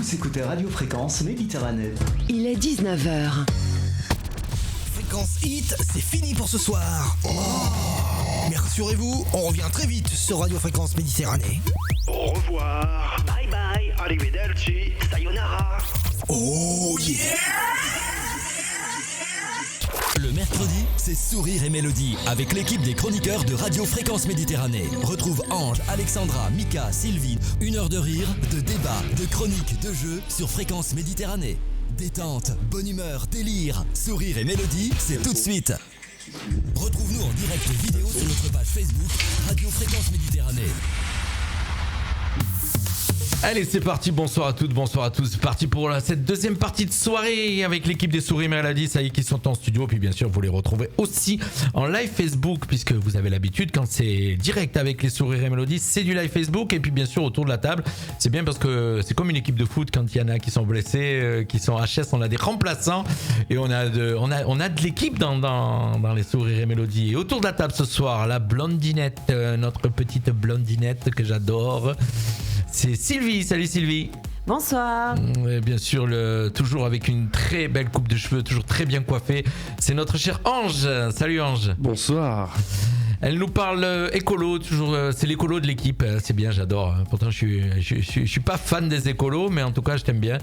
Vous écoutez Radio Fréquence Méditerranée. Il est 19h. Fréquence Hit, c'est fini pour ce soir. Mais rassurez-vous, on revient très vite sur Radio Fréquence Méditerranée. Au revoir. Bye bye. Arrivederci. Sayonara. Oh yeah! Le mercredi, c'est Sourire et Mélodie avec l'équipe des chroniqueurs de Radio Fréquence Méditerranée. Retrouve Ange, Alexandra, Mika, Sylvie. 1 heure de rire, de débat, de chroniques, de jeux sur Fréquence Méditerranée. Détente, bonne humeur, délire, Sourire et Mélodie, c'est tout de suite. Retrouve-nous en direct vidéo sur notre page Facebook Radio Fréquence Méditerranée. Allez, c'est parti, bonsoir à toutes, bonsoir à tous. C'est parti pour cette deuxième partie de soirée avec l'équipe des Sourires et Mélodie, ça y est, qui sont en studio. Puis bien sûr, vous les retrouvez aussi en live Facebook, puisque vous avez l'habitude, quand c'est direct avec les Sourires et Mélodie, c'est du live Facebook. Et puis bien sûr, autour de la table, c'est bien parce que c'est comme une équipe de foot, quand il y en a qui sont blessés, qui sont HS, on a des remplaçants. Et on a de l'équipe dans les Sourires et Mélodie. Et autour de la table ce soir, la blondinette, notre petite blondinette que j'adore. C'est Sylvie, salut Sylvie. Bonsoir. Et bien sûr, toujours avec une très belle coupe de cheveux, toujours très bien coiffée. C'est notre chère Ange. Salut Ange. Bonsoir. Elle nous parle écolo, toujours. C'est l'écolo de l'équipe. C'est bien, j'adore. Pourtant, je suis pas fan des écolos, mais en tout cas, je t'aime bien.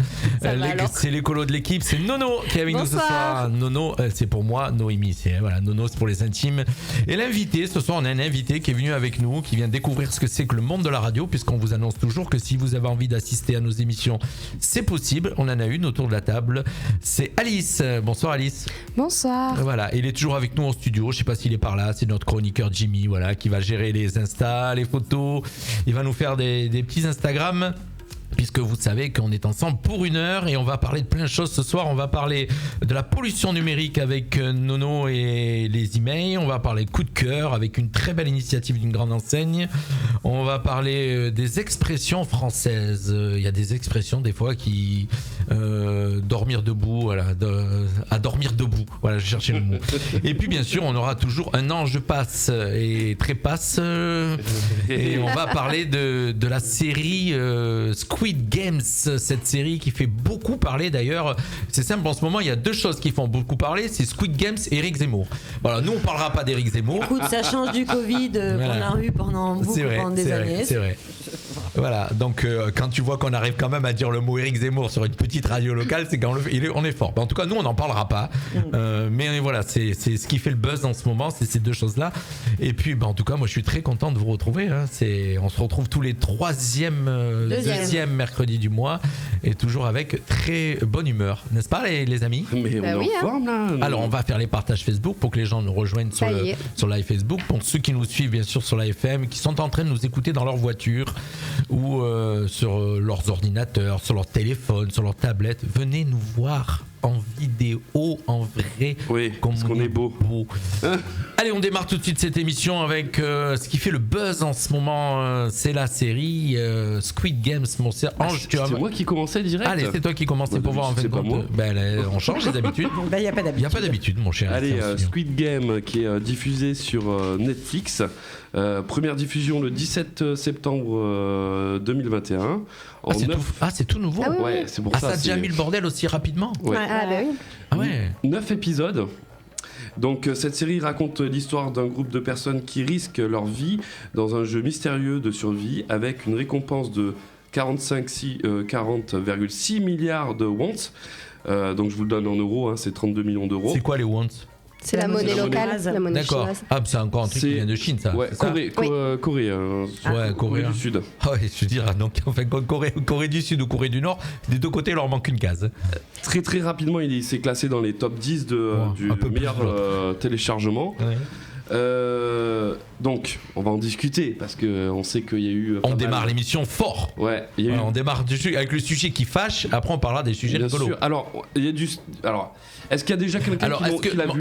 C'est l'écolo de l'équipe. C'est Nono qui est avec nous ce soir. Nono, c'est pour moi. Noémie, Nono, c'est pour les intimes. Et l'invité, ce soir, on a un invité qui est venu avec nous, qui vient découvrir ce que c'est que le monde de la radio, puisqu'on vous annonce toujours que si vous avez envie d'assister à nos émissions, c'est possible. On en a une autour de la table. C'est Alice. Bonsoir Alice. Bonsoir. Voilà, il est toujours avec nous en studio. Je sais pas s'il est par là. C'est notre chroniqueur Jimmy, voilà, qui va gérer les Insta, les photos. Il va nous faire des petits Instagram, puisque vous savez qu'on est ensemble pour 1 heure et on va parler de plein de choses ce soir. On va parler de la pollution numérique avec Nono et les emails. On va parler coup de cœur avec une très belle initiative d'une grande enseigne. On va parler des expressions françaises. Il y a des expressions des fois qui dormir debout, voilà, à dormir debout. Voilà, je cherchais le mot. Et puis bien sûr, on aura toujours un ange passe et trépasse. Et on va parler de la série Squid Games, cette série qui fait beaucoup parler d'ailleurs. C'est simple, en ce moment il y a 2 choses qui font beaucoup parler, c'est Squid Games et Éric Zemmour. Voilà, nous on parlera pas d'Éric Zemmour. Écoute, ça change du Covid qu'on a eu pendant des années. C'est vrai. Voilà, donc quand tu vois qu'on arrive quand même à dire le mot Éric Zemmour sur une petite radio locale, c'est qu'on on est fort. En tout cas, nous on n'en parlera pas. Mais voilà, c'est ce qui fait le buzz en ce moment, c'est ces 2 choses-là. Et puis, en tout cas, moi je suis très content de vous retrouver. Hein. On se retrouve tous les deuxième mercredi du mois et toujours avec très bonne humeur, n'est-ce pas les amis? Mais on est en forme là. Alors on va faire les partages Facebook pour que les gens nous rejoignent sur live Facebook. Pour ceux qui nous suivent bien sûr sur la FM, qui sont en train de nous écouter dans leur voiture ou sur leurs ordinateurs, sur leur téléphone, sur leur tablette, venez nous voir en vidéo, en vrai. Oui, parce qu'on est beau. Allez, on démarre tout de suite cette émission avec ce qui fait le buzz en ce moment. C'est la série Squid Games, mon cher Ange. C'est moi qui commençais direct. Allez, c'est toi qui commençais pour voir en fait. On change les habitudes. Il n'y a pas d'habitude. Il n'y a pas d'habitude, mon cher. Allez, Squid Game qui est diffusé sur Netflix. Première diffusion le 17 septembre 2021. C'est tout nouveau. Ouais, c'est pour ça. Ça a déjà mis le bordel aussi rapidement. Ouais. Oui. Ah ouais. 9 épisodes. Donc cette série raconte l'histoire d'un groupe de personnes qui risquent leur vie dans un jeu mystérieux de survie avec une récompense de 40,6 milliards de wons. Donc je vous le donne en euros, hein, c'est 32 millions d'euros. C'est quoi les wons? C'est la monnaie locale, la monnaie D'accord. chinoise. Ah, c'est encore un truc qui vient de Chine, ça. Ouais, Corée du Sud. Ah ouais, je veux dire, donc en fait, Corée du Sud ou Corée du Nord, des 2 côtés, il leur manque une case. Très très rapidement, il s'est classé dans les top 10 du meilleur téléchargement. Ouais. Donc, on va en discuter parce qu'on sait qu'il y a eu. On démarre l'émission fort. Ouais, il y a eu. On démarre avec le sujet qui fâche. Après, on parlera des sujets rigolos. Bien sûr. Alors, il y a du. Alors, est-ce qu'il y a déjà quelqu'un qui l'a vu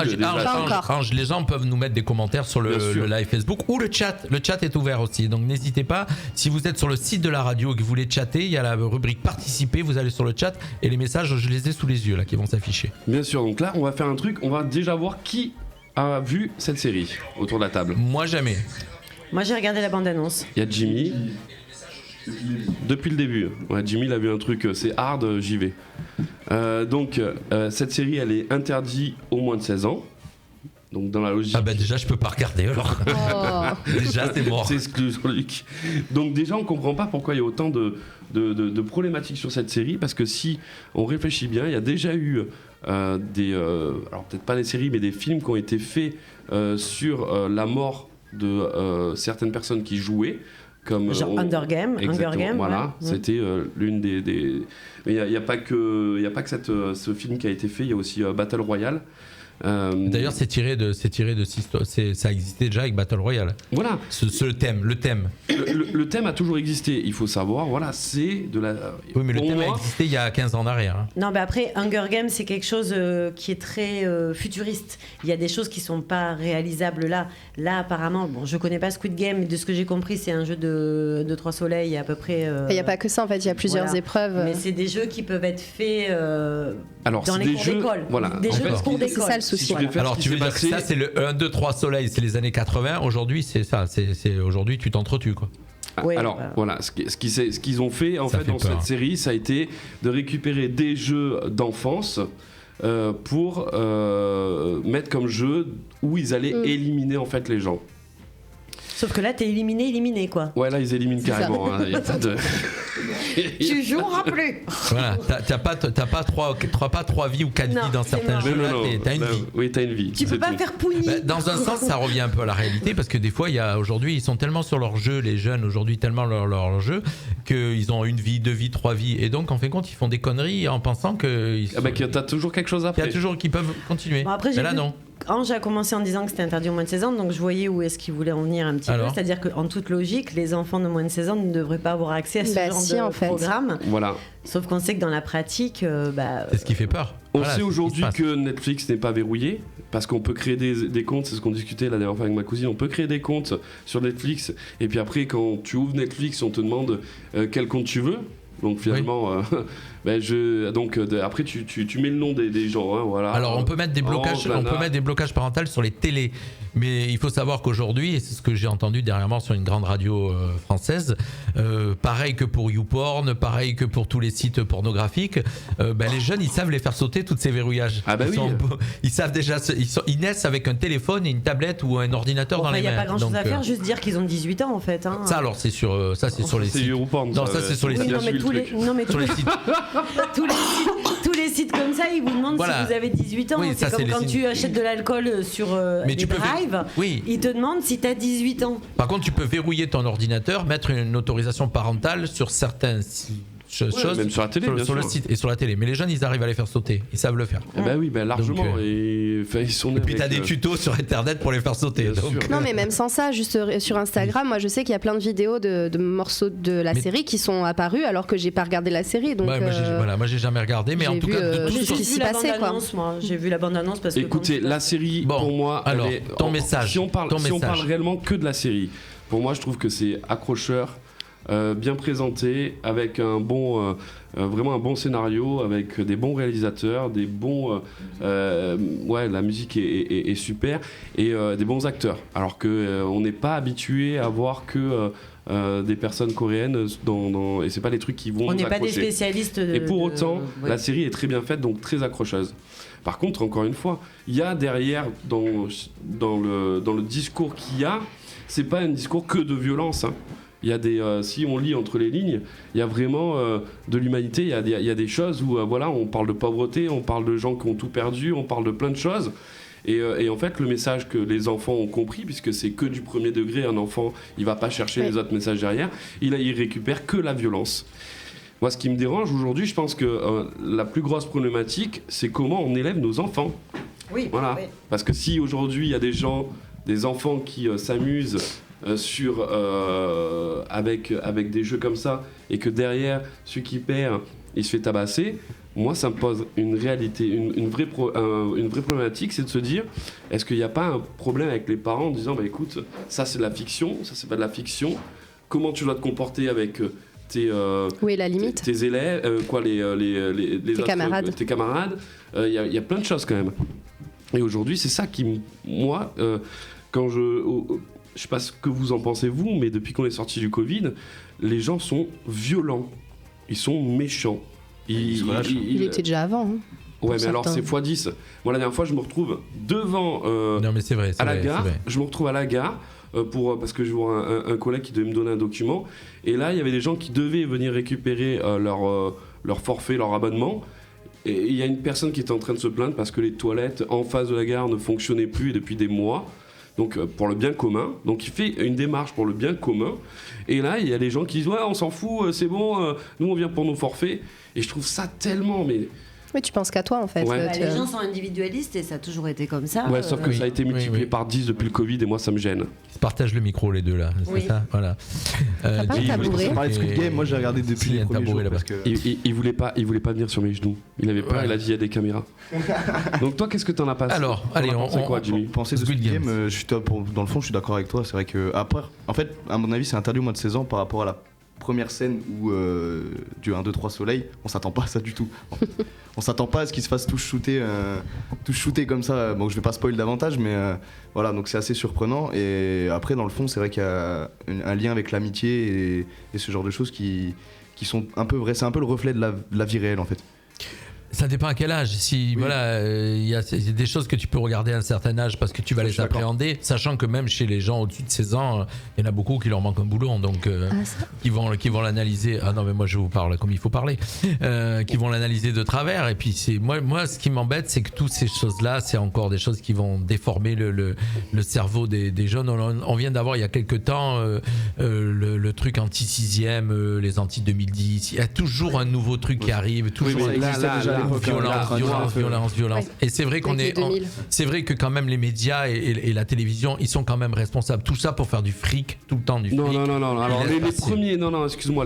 Ange, les gens peuvent nous mettre des commentaires sur le live Facebook ou le chat. Le chat est ouvert aussi, donc n'hésitez pas. Si vous êtes sur le site de la radio et que vous voulez chatter, il y a la rubrique participer. Vous allez sur le chat et les messages, je les ai sous les yeux là qui vont s'afficher. Bien sûr. Donc là, on va faire un truc. On va déjà voir qui a vu cette série autour de la table. Moi jamais. Moi j'ai regardé la bande-annonce. Il y a Jimmy. Depuis le début. Ouais, Jimmy, il a vu un truc, c'est hard, j'y vais. Donc, cette série, elle est interdite aux moins de 16 ans. Donc, dans la logique. Ah bah déjà, je peux pas regarder alors. Oh. Déjà, c'est mort. C'est exclu sur Luc. Donc, déjà, on comprend pas pourquoi il y a autant de problématiques sur cette série. Parce que si on réfléchit bien, il y a déjà eu alors peut-être pas des séries, mais des films qui ont été faits sur la mort de certaines personnes qui jouaient. Comme, genre Hunger Games. Voilà, ouais. c'était l'une des. Mais il n'y a pas que ce film qui a été fait, il y a aussi Battle Royale. D'ailleurs, c'est tiré de ça existait déjà avec Battle Royale. Voilà. Le thème. Le thème a toujours existé. Il faut savoir, voilà, c'est de la. Oui, mais le thème a existé il y a 15 ans en arrière. Hein. Non, mais après, Hunger Games, c'est quelque chose qui est très futuriste. Il y a des choses qui sont pas réalisables là. Là, apparemment, bon, je connais pas Squid Game, mais de ce que j'ai compris, c'est un jeu de 3 soleils à peu près. Il n'y a pas que ça, en fait, il y a plusieurs épreuves. Mais c'est des jeux qui peuvent être faits Alors, dans les cours d'école. Voilà. Des jeux de cours d'école. C'est ça le souci. Alors, tu veux dire que ça, c'est le 1, 2, 3 soleils, c'est les années 80. Aujourd'hui, c'est ça. Aujourd'hui, tu t'entretues, quoi. Oui, alors voilà, ce qu'ils ont fait en fait dans cette série, ça a été de récupérer des jeux d'enfance pour mettre comme jeu où ils allaient éliminer en fait les gens. Sauf que là, t'es éliminé quoi. Ouais, là ils éliminent carrément. Hein, y a pas de... Tu joueras plus. Voilà, t'as pas 3 vies ou 4 vies dans certains jeux. Là, t'as une vie. Oui, t'as une vie. Tu peux pas faire pougny. Dans un sens, ça revient un peu à la réalité parce que des fois, aujourd'hui, ils sont tellement sur leur jeu, les jeunes aujourd'hui tellement leur jeu qu'ils ont une vie, 2 vies, 3 vies, et donc en fin de compte, ils font des conneries en pensant que t'as toujours quelque chose après. Il y a toujours qu'ils peuvent continuer. Bon, après, mais là, non. Ange a commencé en disant que c'était interdit aux moins de 16 ans, donc je voyais où est-ce qu'il voulait en venir un petit peu. C'est-à-dire qu'en toute logique, les enfants de moins de 16 ans ne devraient pas avoir accès à ce genre de programme. Voilà. Sauf qu'on sait que dans la pratique, c'est ce qui fait peur. On sait aujourd'hui que Netflix n'est pas verrouillé, parce qu'on peut créer des comptes, c'est ce qu'on discutait la dernière fois avec ma cousine, on peut créer des comptes sur Netflix, et puis après, quand tu ouvres Netflix, on te demande quel compte tu veux. Donc finalement, après tu mets le nom des gens, hein, voilà. Alors on peut mettre des blocages parentaux sur les télés, mais il faut savoir qu'aujourd'hui, et c'est ce que j'ai entendu dernièrement sur une grande radio française, pareil que pour YouPorn, pareil que pour tous les sites pornographiques, les jeunes ils savent les faire sauter tous ces verrouillages. Ah bah ils savent déjà, ils naissent avec un téléphone et une tablette ou un ordinateur dans les mains. Il n'y a pas grand chose à faire, juste dire qu'ils ont 18 ans en fait. Hein. Ça alors c'est sur les sites. YouPorn, non, ça c'est sur les sites. Tous les sites comme ça, ils vous demandent si vous avez 18 ans. Oui, c'est comme quand tu achètes de l'alcool sur des drives. Ils te demandent si tu as 18 ans. Par contre, tu peux verrouiller ton ordinateur, mettre une autorisation parentale sur certaines choses, même sur la télé, sur le site et sur la télé. Mais les jeunes, ils arrivent à les faire sauter. Ils savent le faire. Largement. Donc, ils sont et puis t'as des tutos sur internet pour les faire sauter. Donc. Non, mais même sans ça, juste sur Instagram, moi je sais qu'il y a plein de vidéos de morceaux de la série qui sont apparus alors que j'ai pas regardé la série. Donc, moi j'ai jamais regardé, mais en tout cas, de tout ce qui s'y passait, quoi. J'ai vu la bande-annonce parce que. Écoutez, la série, pour moi, alors ton message. Si on parle réellement que de la série, pour moi, je trouve que c'est accrocheur. Bien présenté, avec vraiment un bon scénario, avec des bons réalisateurs, des bons, la musique est super et des bons acteurs. Alors que on n'est pas habitué à voir que des personnes coréennes et c'est pas des trucs qui vont. On n'est pas des accrocher. spécialistes. Et pour autant, la série est très bien faite, donc très accrocheuse. Par contre, encore une fois, il y a derrière dans le discours qu'il y a, c'est pas un discours que de violence. Hein. Il y a si on lit entre les lignes, il y a vraiment de l'humanité. Il y a des choses où on parle de pauvreté, on parle de gens qui ont tout perdu, on parle de plein de choses. Et en fait, le message que les enfants ont compris, puisque c'est que du premier degré, un enfant, il va pas chercher les autres messages derrière. Il récupère que la violence. Moi, ce qui me dérange aujourd'hui, je pense que la plus grosse problématique, c'est comment on élève nos enfants. Oui. Voilà. Oui. Parce que si aujourd'hui il y a des enfants qui s'amusent avec des jeux comme ça, et que derrière, celui qui perd, il se fait tabasser, moi ça me pose une réalité, une vraie problématique, c'est de se dire, est-ce qu'il n'y a pas un problème avec les parents en disant, écoute, ça c'est de la fiction, ça c'est pas de la fiction, comment tu dois te comporter avec où est la limite ? Tes élèves, tes camarades. Tes camarades, il y a plein de choses quand même. Et aujourd'hui, c'est ça qui, moi, je sais pas ce que vous en pensez vous, mais depuis qu'on est sorti du Covid, les gens sont violents, ils sont méchants. Il était déjà avant. Hein. Ouais, mais alors c'est x10. Moi, la dernière fois, je me retrouve devant non, mais c'est vrai, à la gare. Je me retrouve à la gare parce que je vois un collègue qui devait me donner un document. Et là, il y avait des gens qui devaient venir récupérer leur forfait, leur abonnement. Et il y a une personne qui était en train de se plaindre parce que les toilettes en face de la gare ne fonctionnaient plus depuis des mois. Donc pour le bien commun. Donc il fait une démarche pour le bien commun. Et là, il y a des gens qui disent ouais, on s'en fout, c'est bon, nous on vient pour nos forfaits. Et je trouve ça tellement... Oui, tu penses qu'à toi en fait. Ouais. Les gens sont individualistes et ça a toujours été comme ça. Ouais, sauf que ça a été multiplié par 10 depuis le Covid et moi ça me gêne. Ils se partagent le micro les deux là, c'est ça. Voilà. T'as pas un tabouret. On parlait de Squid Game, moi j'ai regardé depuis les premiers jours parce que... Il voulait pas venir sur mes genoux. Il avait peur, il a dit il y a des caméras. Donc toi, qu'est-ce que t'en as passé? Alors, allez, on quoi, Jimmy? Penser de Squid Game, je suis dans le fond, je suis d'accord avec toi. C'est vrai que après, en fait, à mon avis, c'est interdit au moins de 16 ans par rapport à la première scène où du 1, 2, 3 soleil, on s'attend pas à ça du tout. On s'attend pas à ce qu'ils se fassent tous shooter comme ça. Bon, je vais pas spoil davantage, mais voilà, donc c'est assez surprenant. Et après, dans le fond, c'est vrai qu'il y a un lien avec l'amitié et ce genre de choses qui sont un peu vraies. C'est un peu le reflet de la vie réelle en fait. Ça dépend à quel âge. Si voilà, il y a des choses que tu peux regarder à un certain âge parce que tu vas les appréhender, sachant que même chez les gens au-dessus de 16 ans, il y en a beaucoup qui leur manquent un boulon, donc qui vont l'analyser. Ah non, mais moi je vous parle comme il faut parler. Qui vont l'analyser de travers. Et puis c'est moi, ce qui m'embête, c'est que toutes ces choses-là, c'est encore des choses qui vont déformer le cerveau des jeunes. On vient d'avoir il y a quelques temps le truc anti-6e, les anti-2010. Il y a toujours un nouveau truc qui arrive. Toujours violence. Ouais. Et c'est vrai c'est vrai que quand même les médias et la télévision, ils sont quand même responsables. Tout ça pour faire du fric, tout le temps du fric. Non. Alors les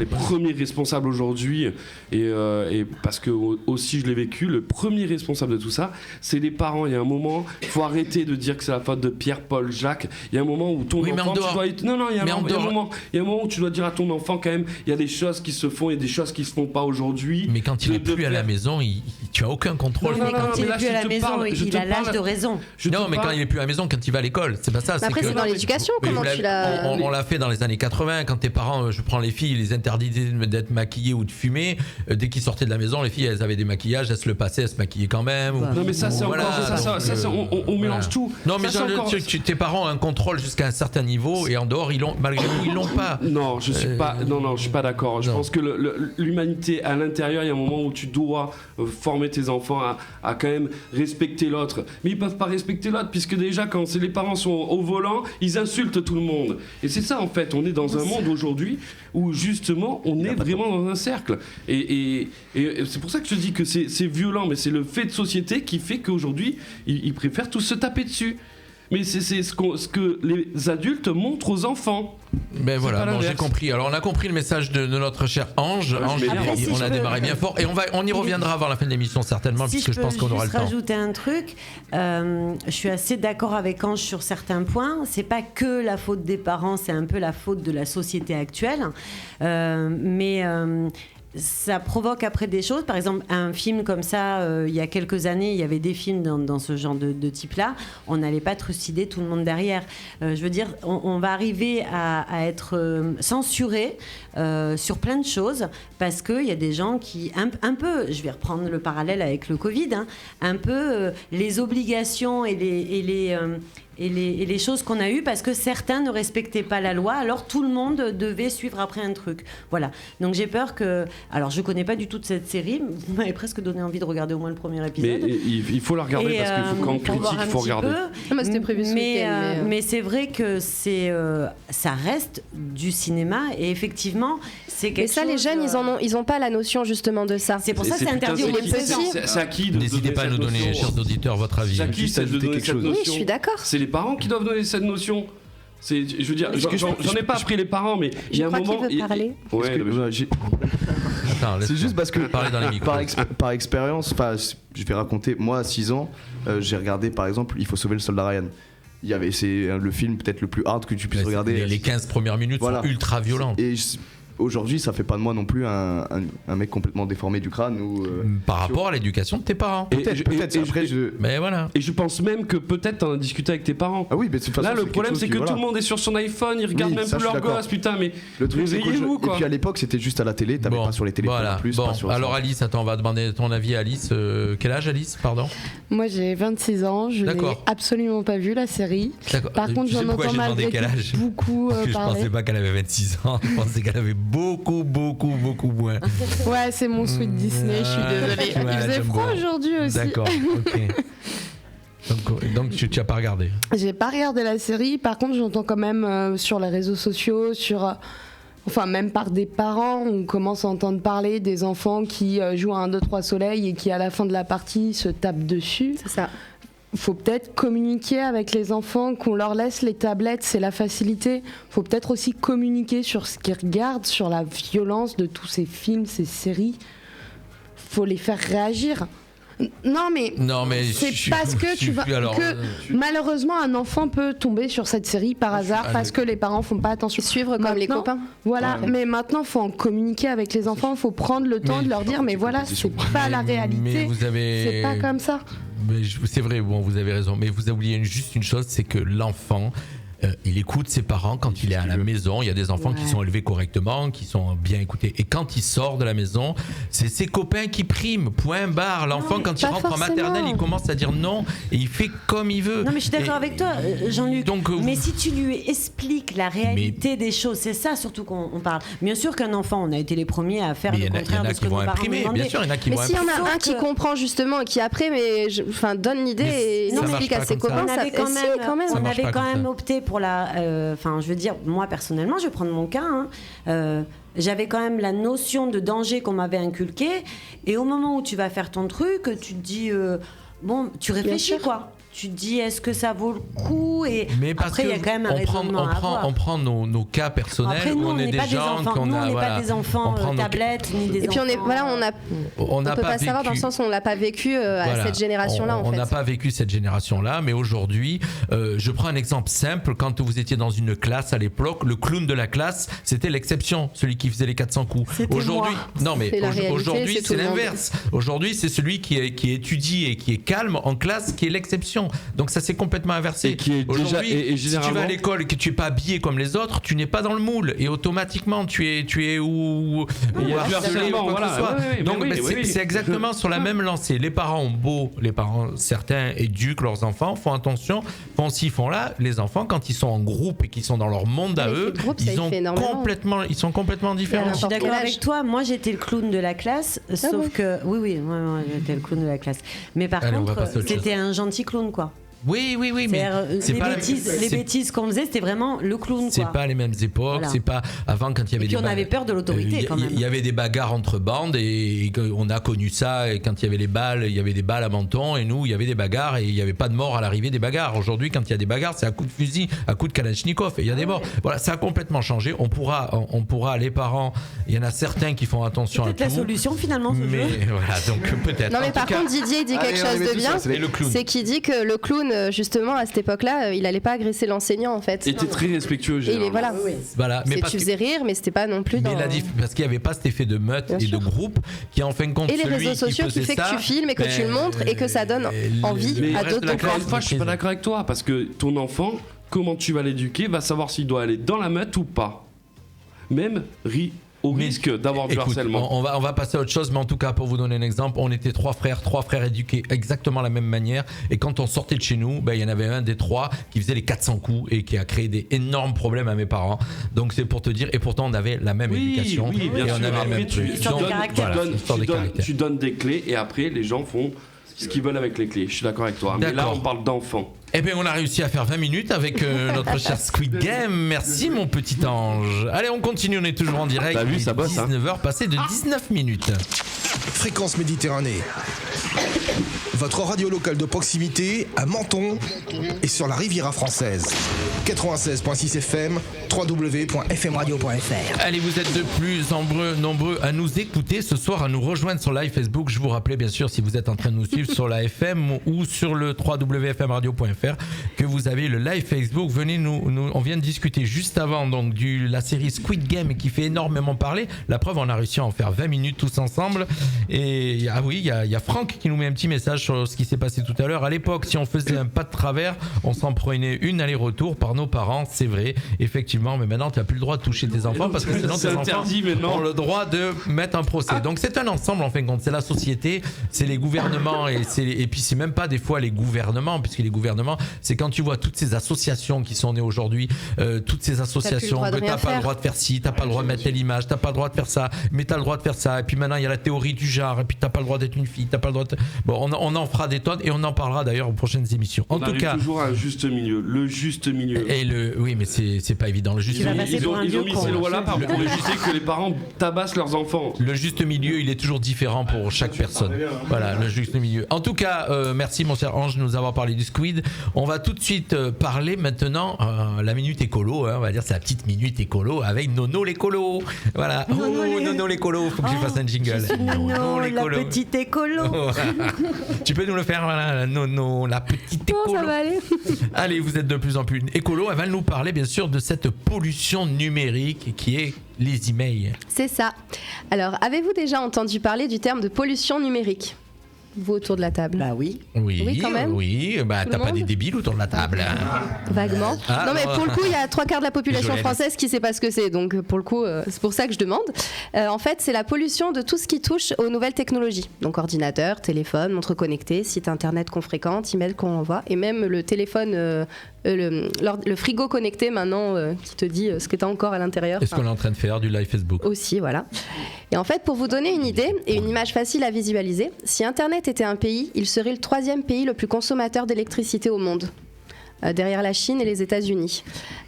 premiers responsables aujourd'hui, et parce que aussi je l'ai vécu, le premier responsable de tout ça, c'est les parents. Il y a un moment, il faut arrêter de dire que c'est la faute de Pierre, Paul, Jacques. Il y a un moment où ton enfant, tu dois être... il y a un moment où tu dois dire à ton enfant quand même, il y a des choses qui se font, il y a des choses qui se font pas aujourd'hui. Mais quand il n'est plus à la maison, tu as aucun contrôle. Mais quand il n'est plus à la maison, il a l'âge de raison. Non, mais quand il n'est plus à la maison, quand il va à l'école, c'est pas ça. Après, c'est dans l'éducation, comment tu l'as... On l'a fait dans les années 80, quand tes parents, je prends les filles, ils les interdisaient d'être maquillées ou de fumer. Dès qu'ils sortaient de la maison, les filles, elles avaient des maquillages, elles se le passaient, elles se maquillaient quand même. Non, mais ça, c'est encore... On mélange tout. Non, mais tes parents ont un contrôle jusqu'à un certain niveau et en dehors, malgré tout, ils l'ont pas. Non, je suis pas d'accord. Je pense que l'humanité, à l'intérieur, il y a un moment où tu dois former tes enfants à quand même respecter l'autre. Mais ils peuvent pas respecter l'autre puisque déjà quand les parents sont au volant, ils insultent tout le monde. Et c'est ça en fait, on est dans un monde aujourd'hui où justement on est vraiment dans un cercle. Et c'est pour ça que je te dis que c'est violent, mais c'est le fait de société qui fait qu'aujourd'hui ils préfèrent tous se taper dessus. Mais c'est ce que les adultes montrent aux enfants. Ben voilà, bon, j'ai compris. Alors on a compris le message de notre cher Ange. On a démarré bien fort et on y reviendra avant la fin de l'émission certainement, puisque je pense qu'on aura le temps. Si je peux juste rajouter un truc, je suis assez d'accord avec Ange sur certains points. C'est pas que la faute des parents, c'est un peu la faute de la société actuelle. Ça provoque après des choses. Par exemple, un film comme ça, il y a quelques années, il y avait des films dans ce genre de type-là. On n'allait pas trucider tout le monde derrière. Je veux dire, on va arriver à être censuré sur plein de choses parce qu'il y a des gens qui, un peu, je vais reprendre le parallèle avec le Covid, un peu les obligations et les choses qu'on a eues parce que certains ne respectaient pas la loi, alors tout le monde devait suivre après un truc. Voilà. Donc j'ai peur que... Alors je connais pas du tout de cette série, vous m'avez presque donné envie de regarder au moins le premier épisode. Mais il faut la regarder parce que quand on critique, il faut regarder. C'était prévu ce week-end, mais c'est vrai que ça reste du cinéma et effectivement c'est quelque chose... Mais ça les jeunes ils ont pas la notion justement de ça. C'est pour ça que c'est interdit aux petits. C'est à qui de N'hésitez pas à nous donner, chers auditeurs, votre avis. C'est à qui de donner cette notion? Oui, je suis d'accord. C'est les parents qui doivent donner cette notion. Je veux dire, j'en ai pas appris les parents, mais il y a un moment. Qu'il veut parler. C'est juste parce que par expérience, je vais raconter. Moi, à 6 ans, j'ai regardé par exemple Il faut sauver le soldat Ryan. C'est le film peut-être le plus hard que tu puisses regarder. Les 15 premières minutes sont ultra violentes. Et aujourd'hui, ça fait pas de moi non plus un mec complètement déformé du crâne ou. Par rapport à l'éducation de tes parents. Peut-être. Après, Mais voilà. Et je pense même que peut-être t'en as discuté avec tes parents. Ah oui, mais de toute façon, là, le problème, c'est que tout le monde est sur son iPhone, ils regardent même plus leurs gosses, putain, mais le truc, c'est réveillez-vous, quoi. Et puis à l'époque, c'était juste à la télé, t'avais pas sur les téléphones voilà. en plus. Bon, pas sur alors Alice, attends, on va demander ton avis à Alice. Quel âge, Alice, pardon? Moi, j'ai 26 ans, je n'ai absolument pas vu la série. D'accord. Par contre, j'en entends malgré tout beaucoup Parce que parler. je pensais pas qu'elle avait 26 ans, je pensais qu'elle avait beaucoup moins. Ouais, c'est mon sweet Disney, je suis désolée. Il faisait froid aujourd'hui aussi. D'accord, ok. Donc tu n'as pas regardé? J'ai pas regardé la série, par contre j'entends quand même sur les réseaux sociaux, enfin même par des parents, on commence à entendre parler des enfants qui jouent à 1, 2, 3 soleil et qui à la fin de la partie se tapent dessus. C'est ça. Il faut peut-être communiquer avec les enfants, qu'on leur laisse les tablettes, c'est la facilité. Il faut peut-être aussi communiquer sur ce qu'ils regardent, sur la violence de tous ces films, ces séries. Il faut les faire réagir. Non mais c'est parce que malheureusement un enfant peut tomber sur cette série par hasard parce que les parents font pas attention. Suivre comme les copains. Voilà, mais maintenant il faut en communiquer avec les enfants, il faut prendre le temps de leur dire mais voilà, c'est pas la réalité. C'est pas comme ça. Mais c'est vrai, bon, vous avez raison, mais vous oubliez juste une chose, c'est que l'enfant, il écoute ses parents quand il est à la maison. Il y a des enfants qui sont élevés correctement, qui sont bien écoutés. Et quand il sort de la maison, c'est ses copains qui priment. Point barre. L'enfant, quand il rentre en maternelle, il commence à dire non et il fait comme il veut. Non, mais je suis d'accord avec toi, Jean-Luc. Mais si tu lui expliques la réalité des choses, c'est ça surtout qu'on parle. Bien sûr qu'un enfant, on a été les premiers à faire le contraire de ce que nos parents nous demandaient. Bien sûr, il y en a qui vont imprimer. Mais s'il y en a un qui comprend justement et qui après, donne l'idée et explique à ses copains, ça fait quand même. On avait quand même opté pour enfin, je veux dire, moi personnellement, je vais prendre mon cas. J'avais quand même la notion de danger qu'on m'avait inculquée. Et au moment où tu vas faire ton truc, tu te dis, tu réfléchis quoi. Tu te dis, est-ce que ça vaut le coup? Et mais parce après, il y a quand même un raisonnement à avoir. On prend nos cas personnels. Après, nous, on n'est pas des enfants. Nous, on n'est pas des enfants tablettes, ni des enfants. Et puis, on peut pas savoir dans le sens où on l'a pas vécu à cette génération-là. On n'a pas vécu cette génération-là, mais aujourd'hui, je prends un exemple simple. Quand vous étiez dans une classe à l'époque, le clown de la classe, c'était l'exception, celui qui faisait les 400 coups. Aujourd'hui, aujourd'hui, c'est l'inverse. Aujourd'hui, c'est celui qui étudie et qui est calme en classe qui est l'exception. Donc ça s'est complètement inversé. Et qui est aujourd'hui, et si tu vas à l'école et que tu es pas habillé comme les autres, tu n'es pas dans le moule et automatiquement tu es ou harcelé ou quoi que ce soit. Donc c'est exactement sur la même lancée. Les parents certains éduquent leurs enfants, font attention, font ci, font là. Les enfants, quand ils sont en groupe et qu'ils sont dans leur monde à eux, ils sont complètement différents. Je suis d'accord avec toi. Moi, j'étais le clown de la classe, sauf que oui, j'étais le clown de la classe. Mais par contre, c'était un gentil clown. Quoi. Oui, mais c'est les bêtises qu'on faisait, c'était vraiment le clown. C'est pas les mêmes époques, c'est pas avant quand il y avait on avait peur de l'autorité quand même. Il y avait des bagarres entre bandes et on a connu ça. Et quand il y avait les balles, il y avait des balles à Menton et nous, il y avait des bagarres et il y avait pas de mort à l'arrivée des bagarres. Aujourd'hui, quand il y a des bagarres, c'est à coup de fusil, à coup de Kalachnikov et il y a des morts. Voilà, ça a complètement changé. On pourra, les parents, il y en a certains qui font attention à tout. Peut-être la solution finalement. Mais voilà, donc peut-être. Non mais par contre, Didier dit quelque chose de bien. C'est qu'il dit que le clown justement à cette époque-là, il allait pas agresser l'enseignant en fait. Il était très respectueux. Voilà. Mais tu faisais rire, mais c'était pas non plus dans. Parce qu'il y avait pas cet effet de meute et de groupe qui en fin de compte. Et les réseaux sociaux qui fait que tu filmes et que tu le montres et que ça donne envie à d'autres. Encore une fois, je suis pas d'accord avec toi parce que ton enfant, comment tu vas l'éduquer, va savoir s'il doit aller dans la meute ou pas. Même au risque d'avoir du harcèlement. On va passer à autre chose, mais en tout cas, pour vous donner un exemple, on était trois frères éduqués exactement de la même manière. Et quand on sortait de chez nous, il y en avait un des trois qui faisait les 400 coups et qui a créé des énormes problèmes à mes parents. Donc c'est pour te dire, et pourtant on avait la même éducation. Oui, bien sûr. On avait le même truc. Tu donnes des clés et après les gens font ce qu'ils veulent avec les clés. Je suis d'accord avec toi. Mais là, on parle d'enfants. Eh bien, on a réussi à faire 20 minutes avec notre cher Squid Game. Merci, mon petit ange. Allez, on continue. On est toujours en direct. T'as vu, ça bosse, 19h, passé de 19 minutes. Fréquence Méditerranée. votre radio locale de proximité à Menton et sur la Riviera française. 96.6 FM, www.fmradio.fr. Allez, vous êtes de plus nombreux à nous écouter ce soir, à nous rejoindre sur live Facebook. Je vous rappelais bien sûr, si vous êtes en train de nous suivre sur la FM ou sur le www.fmradio.fr, que vous avez le live Facebook. Venez on vient de discuter juste avant donc la série Squid Game qui fait énormément parler. La preuve, on a réussi à en faire 20 minutes tous ensemble. Et il y a Franck qui nous met un petit message sur ce qui s'est passé tout à l'heure. À l'époque, si on faisait un pas de travers, on s'en prenait une aller-retour par nos parents, c'est vrai, effectivement. Mais maintenant, tu n'as plus le droit de toucher tes enfants parce que sinon tes enfants ont le droit de mettre un procès. Donc c'est un ensemble en fin de compte. C'est la société, c'est les gouvernements et puis c'est même pas des fois les gouvernements, puisque les gouvernements, c'est quand tu vois toutes ces associations qui sont nées aujourd'hui, toutes ces associations que t'as pas le droit de faire ci, t'as pas le droit de mettre telle image, t'as pas le droit de faire ça, mais t'as le droit de faire ça. Et puis maintenant il y a la théorie du genre, et puis t'as pas le droit d'être une fille, t'as pas le droit de... Bon, on en fera des tonnes et on en parlera d'ailleurs aux prochaines émissions. En tout cas, toujours un juste milieu, le juste milieu. Oui, mais c'est pas évident. Le juste milieu. Ils ont mis ces lois-là pour éviter que les parents tabassent leurs enfants. Le juste milieu, il est toujours différent pour chaque personne. Voilà, le juste milieu. En tout cas, merci mon cher Ange de nous avoir parlé du Squid. On va tout de suite parler maintenant la minute écolo. On va dire c'est la petite minute écolo avec Nono l'écolo. Voilà. Nono l'écolo. Faut que je fasse un jingle. Nono la petite écolo. Tu peux nous le faire, voilà, Nono la petite écolo. Ça va aller. Allez, vous êtes de plus en plus écolo. Elle va nous parler bien sûr de cette pollution numérique qui est les emails. C'est ça. Alors, avez-vous déjà entendu parler du terme de pollution numérique ? Vous autour de la table ? Bah oui. Oui, quand même. Oui, bah t'as pas des débiles autour de la table. Vaguement. Non mais pour le coup, il y a 3/4 de la population française qui sait pas ce que c'est. Donc pour le coup, c'est pour ça que je demande. En fait, c'est la pollution de tout ce qui touche aux nouvelles technologies. Donc ordinateur, téléphone, montre connectée, site internet qu'on fréquente, email qu'on envoie, et même le téléphone, le frigo connecté maintenant qui te dit ce que tu as encore à l'intérieur. Est-ce qu'on est en train de faire du live Facebook ? Aussi, voilà. Et en fait, pour vous donner une idée et une image facile à visualiser, si Internet était un pays, il serait le 3e pays le plus consommateur d'électricité au monde, derrière la Chine et les États-Unis.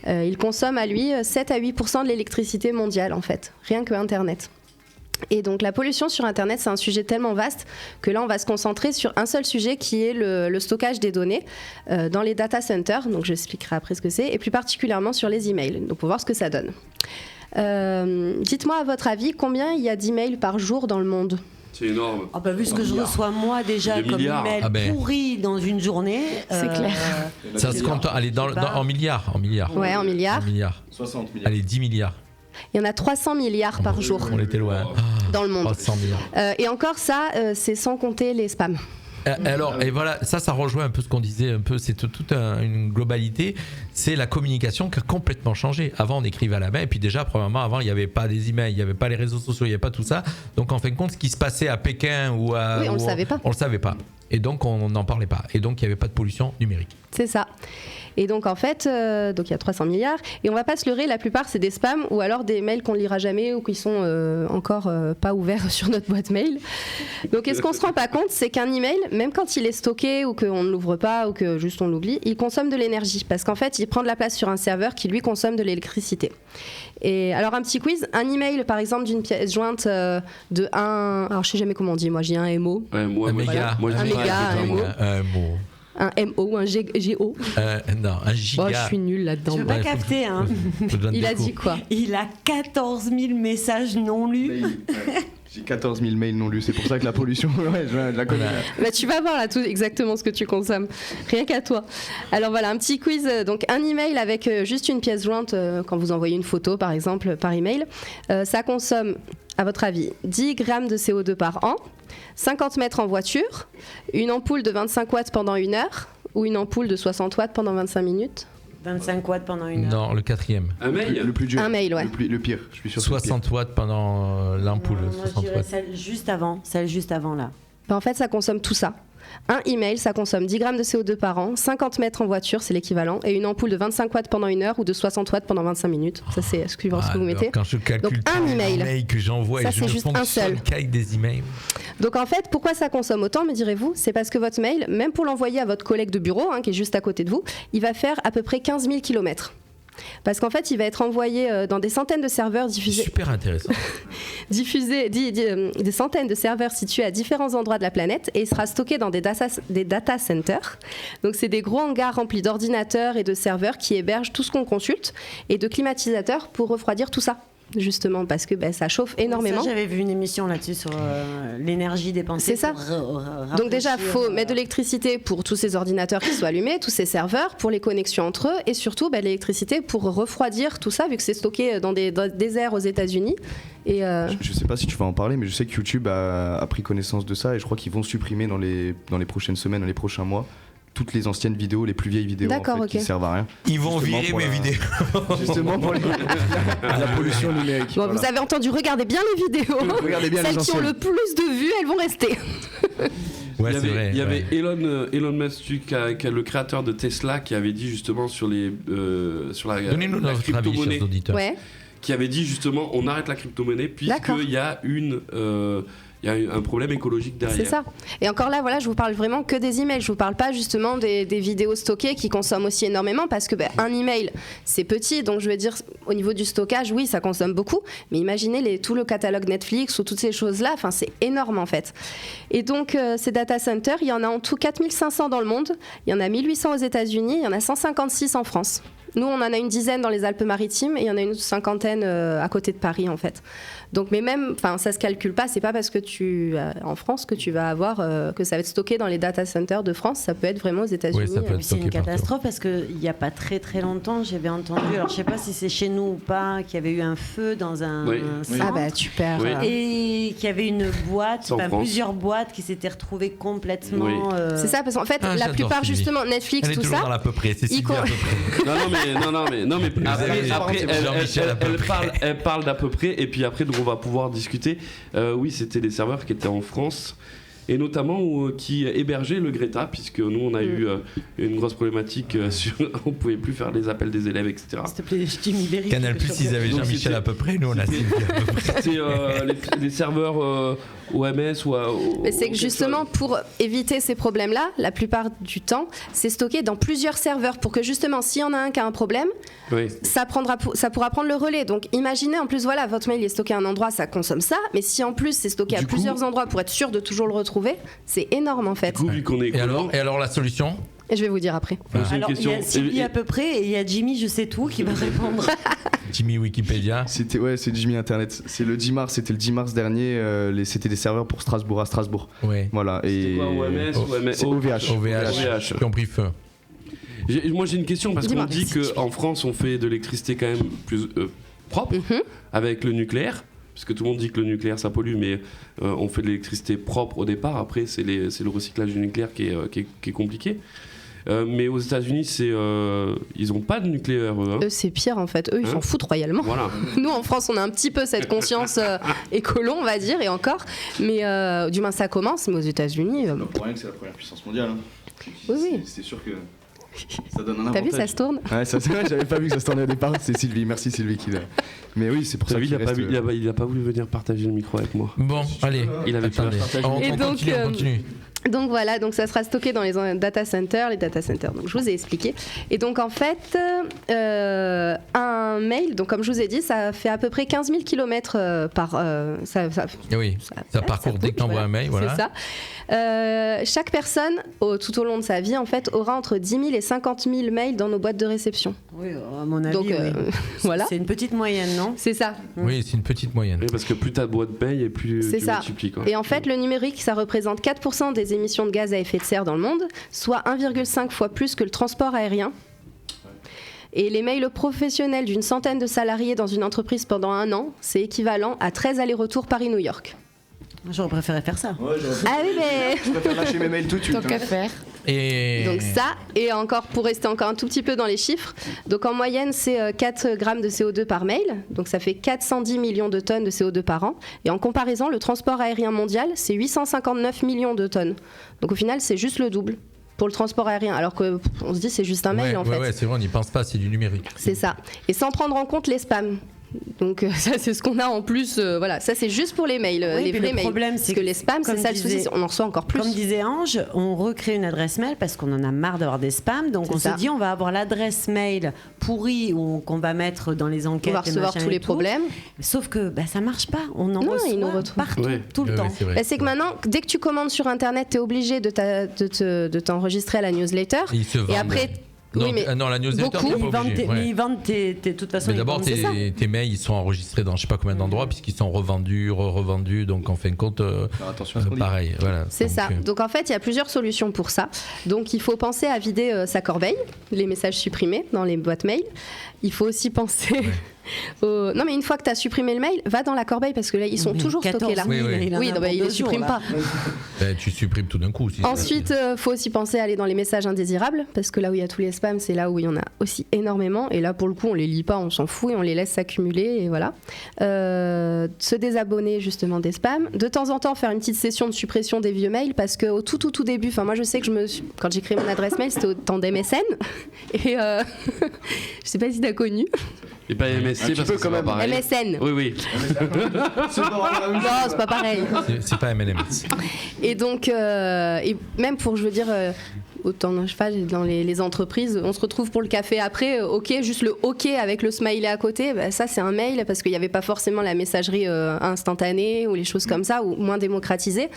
Il consomme à lui 7 à 8% de l'électricité mondiale, en fait, rien que Internet. Et donc la pollution sur Internet, c'est un sujet tellement vaste que là, on va se concentrer sur un seul sujet qui est le stockage des données dans les data centers. Donc j'expliquerai après ce que c'est, et plus particulièrement sur les emails, donc pour voir ce que ça donne. Dites-moi à votre avis, combien il y a d'emails par jour dans le monde ? C'est énorme. Ah bah, vu ce que je reçois moi déjà comme email pourri dans une journée. C'est clair. Ça se compte en milliards. Ouais, en milliards. 60 milliards. Allez, 10 milliards. Il y en a 300 milliards par jour. On était loin. Dans le monde. 300 milliards. Et encore ça, c'est sans compter les spams. Alors, et voilà, ça rejoint un peu ce qu'on disait, un peu, c'est toute une globalité. C'est la communication qui a complètement changé. Avant, on écrivait à la main, et puis déjà, premièrement, avant, il n'y avait pas des emails, il n'y avait pas les réseaux sociaux, il n'y avait pas tout ça. Donc, en fin de compte, ce qui se passait à Pékin ou à. Oui, on ne le savait pas. On le savait pas. Et donc, on n'en parlait pas. Et donc, il n'y avait pas de pollution numérique. C'est ça. Et donc en fait, donc il y a 300 milliards. Et on va pas se leurrer, la plupart c'est des spams ou alors des mails qu'on ne lira jamais ou qui sont encore pas ouverts sur notre boîte mail. Donc ce qu'on se rend pas compte, c'est qu'un email, même quand il est stocké ou qu'on ne l'ouvre pas ou que juste on l'oublie, il consomme de l'énergie parce qu'en fait il prend de la place sur un serveur qui lui consomme de l'électricité. Et alors un petit quiz, un email par exemple d'une pièce jointe de 1, alors je sais jamais comment on dit, moi j'ai un MO. Un méga. Un méga, un MO. Un MO, un GO. Non, un giga. Oh, je suis nulle là-dedans. Je ne veux pas capter. Hein. Il a dit quoi ? Il a 14 000 messages non lus. J'ai 14 000 mails non lus, c'est pour ça que la pollution, ouais, je la connais. Bah, tu vas voir là tout exactement ce que tu consommes, rien qu'à toi. Alors voilà, un petit quiz. Donc un email avec juste une pièce jointe, quand vous envoyez une photo par exemple par email, ça consomme, à votre avis, 10 grammes de CO2 par an, 50 mètres en voiture, une ampoule de 25 watts pendant 1 heure ou une ampoule de 60 watts pendant 25 minutes. 25 watts pendant 1 heure. Non, le 4e. Un mail ? Le plus dur. Un mail, ouais. Le pire, je suis sûr. 60 watts pendant l'ampoule. Non, moi, 60 je dirais watts. celle juste avant là. Ben, en fait, ça consomme tout ça. Un email, ça consomme 10 grammes de CO2 par an, 50 mètres en voiture, c'est l'équivalent, et une ampoule de 25 watts pendant 1 heure ou de 60 watts pendant 25 minutes. Ça, c'est suivant ce que vous mettez. Quand je calcule donc, un email. les mails que j'envoie Ça, et je c'est ne juste un seul. fonctionne qu'avec des emails. Donc en fait, pourquoi ça consomme autant, me direz-vous ? C'est parce que votre mail, même pour l'envoyer à votre collègue de bureau, qui est juste à côté de vous, il va faire à peu près 15 000 km. Parce qu'en fait, il va être envoyé dans des centaines de serveurs diffusés. Super intéressant. Des centaines de serveurs situés à différents endroits de la planète et il sera stocké dans des data centers. Donc, c'est des gros hangars remplis d'ordinateurs et de serveurs qui hébergent tout ce qu'on consulte et de climatisateurs pour refroidir tout ça. Justement parce que ça chauffe énormément. Ça, j'avais vu une émission là-dessus sur l'énergie dépensée. C'est ça. Donc déjà, il faut mettre de l'électricité pour tous ces ordinateurs qui soient allumés, tous ces serveurs, pour les connexions entre eux, et surtout l'électricité pour refroidir tout ça, vu que c'est stocké dans des déserts aux États-Unis. Et je sais pas si tu vas en parler, mais je sais que YouTube a pris connaissance de ça et je crois qu'ils vont supprimer dans les prochaines semaines, dans les prochains mois, toutes les anciennes vidéos, les plus vieilles vidéos qui servent à rien. Ils vont virer mes vidéos. Justement pour la pollution numérique. Bon, voilà. Vous avez entendu, regardez bien les vidéos. Regardez bien celles qui ont le plus de vues, elles vont rester. Ouais, il y avait Elon Musk, le créateur de Tesla, qui avait dit justement sur la Donnez-nous notre crypto-monnaie, avis, chers auditeurs. Ouais. qui avait dit justement on arrête la crypto-monnaie puisqu'il y a il y a un problème écologique derrière. C'est ça. Et encore là, voilà, je vous parle vraiment que des emails. Je vous parle pas justement des vidéos stockées qui consomment aussi énormément parce que un email, c'est petit. Donc je veux dire, au niveau du stockage, oui, ça consomme beaucoup. Mais imaginez tout le catalogue Netflix ou toutes ces choses-là. Enfin, c'est énorme en fait. Et donc, ces data centers, il y en a en tout 4500 dans le monde. Il y en a 1800 aux États-Unis. Il y en a 156 en France. Nous, on en a une dizaine dans les Alpes-Maritimes et il y en a une cinquantaine à côté de Paris, en fait. Donc, mais même, ça se calcule pas. C'est pas parce que en France que tu vas avoir que ça va être stocké dans les data centers de France. Ça peut être vraiment aux États-Unis. Oui, ça peut être c'est une stocké catastrophe parce qu'il y a pas très très longtemps, j'avais entendu. Alors, je sais pas si c'est chez nous ou pas, qu'il y avait eu un feu dans un centre. Ah bah super. Oui. Et qu'il y avait une boîte, plusieurs boîtes qui s'étaient retrouvées complètement. Oui. C'est ça, parce qu'en fait, la plupart Sylvie. justement Netflix, Elle est tout toujours ça. dans l'à peu près. C'est Sylvie à peu près. Non mais après Jean-Michel à peu près. elle parle d'à peu près et puis après donc on va pouvoir discuter. Oui, c'était des serveurs qui étaient en France et notamment qui hébergeaient le Greta, puisque nous on a eu une grosse problématique sur on pouvait plus faire les appels des élèves, etc. S'il te plaît, Jimmy Berry. Canal Plus, ils avaient Donc, Jean-Michel à peu près, nous on a Sylvie à peu près. C'était les serveurs OMS ou Mais c'est que justement pour éviter ces problèmes-là, la plupart du temps, c'est stocké dans plusieurs serveurs pour que justement, s'il y en a un qui a un problème, ça pourra prendre le relais. Donc imaginez en plus, voilà, votre mail est stocké à un endroit, ça consomme ça, mais si en plus c'est stocké à plusieurs endroits pour être sûr de toujours le retrouver, c'est énorme en fait. Du coup, vu qu'on est Et alors la solution? Et je vais vous dire après. Alors il y a Sylvie à peu près et il y a Jimmy, je sais tout, qui va répondre. Jimmy Wikipédia. C'est Jimmy Internet. C'est le 10 mars, c'était le 10 mars dernier. C'était des serveurs pour Strasbourg, à Strasbourg. Ouais. Voilà. Et c'est OVH. OVH qui ont pris feu. Moi j'ai une question parce qu'on dit qu'en France on fait de l'électricité quand même plus propre avec le nucléaire. Parce que tout le monde dit que le nucléaire ça pollue, mais on fait de l'électricité propre au départ. Après, c'est le recyclage du nucléaire qui est compliqué. Mais aux États-Unis, ils n'ont pas de nucléaire. Eux, c'est pire en fait. Eux, ils s'en foutent royalement. Voilà. Nous, en France, on a un petit peu cette conscience écolo, on va dire, et encore. Mais du moins, ça commence. Mais aux États-Unis. Pour rien que c'est la première puissance mondiale. Oui. C'est sûr que. Ça donne un avantage. T'as vu, ça se tourne. Ouais, j'avais pas vu que ça se tournait au départ. C'est Sylvie, merci Sylvie qui l'a. Mais oui, c'est pour ça qu'il reste. Il a pas voulu venir partager le micro avec moi. Bon, allez. Il avait pas partagé. On continue. Donc voilà, donc ça sera stocké dans les data centers. Donc je vous ai expliqué. Et donc en fait, un mail, donc comme je vous ai dit, ça fait à peu près 15 000 km par. Ça parcourt dès que t'envoies un mail, voilà. C'est ça. Chaque personne, tout au long de sa vie, en fait, aura entre 10 000 et 50 000 mails dans nos boîtes de réception. Oui, à mon avis, donc, voilà. C'est une petite moyenne, non? C'est ça. Oui, c'est une petite moyenne. Oui, parce que plus t'as de boîtes de mail et plus c'est tu ça. multiplies. Quoi. Et en fait, le numérique, ça représente 4% des émissions de gaz à effet de serre dans le monde, soit 1,5 fois plus que le transport aérien. Et les mails professionnels d'une centaine de salariés dans une entreprise pendant 1 an, c'est équivalent à 13 allers-retours Paris-New York. J'aurais préféré faire ça. Ouais, ah oui, mais... Je préfère lâcher mes mails tout de suite. Tant qu'à faire. Et... Donc ça, et encore pour rester encore un tout petit peu dans les chiffres, donc en moyenne c'est 4 grammes de CO2 par mail, donc ça fait 410 millions de tonnes de CO2 par an, et en comparaison le transport aérien mondial c'est 859 millions de tonnes, donc au final c'est juste le double pour le transport aérien, alors qu'on se dit c'est juste un mail en fait. Ouais, c'est vrai, on n'y pense pas, c'est du numérique. C'est ça, et sans prendre en compte les spams. Donc ça c'est ce qu'on a en plus, voilà, ça c'est juste pour les mails, les vrais mails. Problème, parce que les spams, c'est ça le souci, on en reçoit encore plus. Comme disait Ange, on recrée une adresse mail parce qu'on en a marre d'avoir des spams, donc on se dit on va avoir l'adresse mail pourrie qu'on va mettre dans les enquêtes. On va recevoir tous les problèmes. Sauf que ça marche pas, on en reçoit partout, tout le temps. C'est que maintenant, dès que tu commandes sur internet, tu es obligé de t'enregistrer à la newsletter. Et après... Non, la newsletter, beaucoup. Ils vendent de toute façon. Mais d'abord, tes mails, ils sont enregistrés dans je sais pas combien d'endroits, puisqu'ils sont revendus, revendus. Donc, en fin de compte, pareil. Voilà. C'est ça. Donc, en fait, il y a plusieurs solutions pour ça. Donc, il faut penser à vider sa corbeille, les messages supprimés dans les boîtes mail. Il faut aussi penser... Non, mais une fois que tu as supprimé le mail, va dans la corbeille parce que là, ils sont toujours stockés là. Il les supprime pas. Tu supprimes tout d'un coup. Ensuite, faut aussi penser à aller dans les messages indésirables parce que là où il y a tous les spams, c'est là où il y en a aussi énormément. Et là, pour le coup, on les lit pas, on s'en fout et on les laisse s'accumuler. Et voilà. Se désabonner justement des spams. De temps en temps, faire une petite session de suppression des vieux mails parce qu'au tout début, moi je sais que quand j'ai créé mon adresse mail, c'était au temps d'MSN. Et je sais pas si t'as connu. Et pas MSC parce que c'est pas pareil. MSN. Oui. Non, c'est pas pareil. C'est pas MLMS. Et donc, et même pour, je veux dire, autant dans les entreprises, on se retrouve pour le café après, juste le OK avec le smiley à côté, ça c'est un mail parce qu'il n'y avait pas forcément la messagerie instantanée ou les choses comme ça, ou moins démocratisées.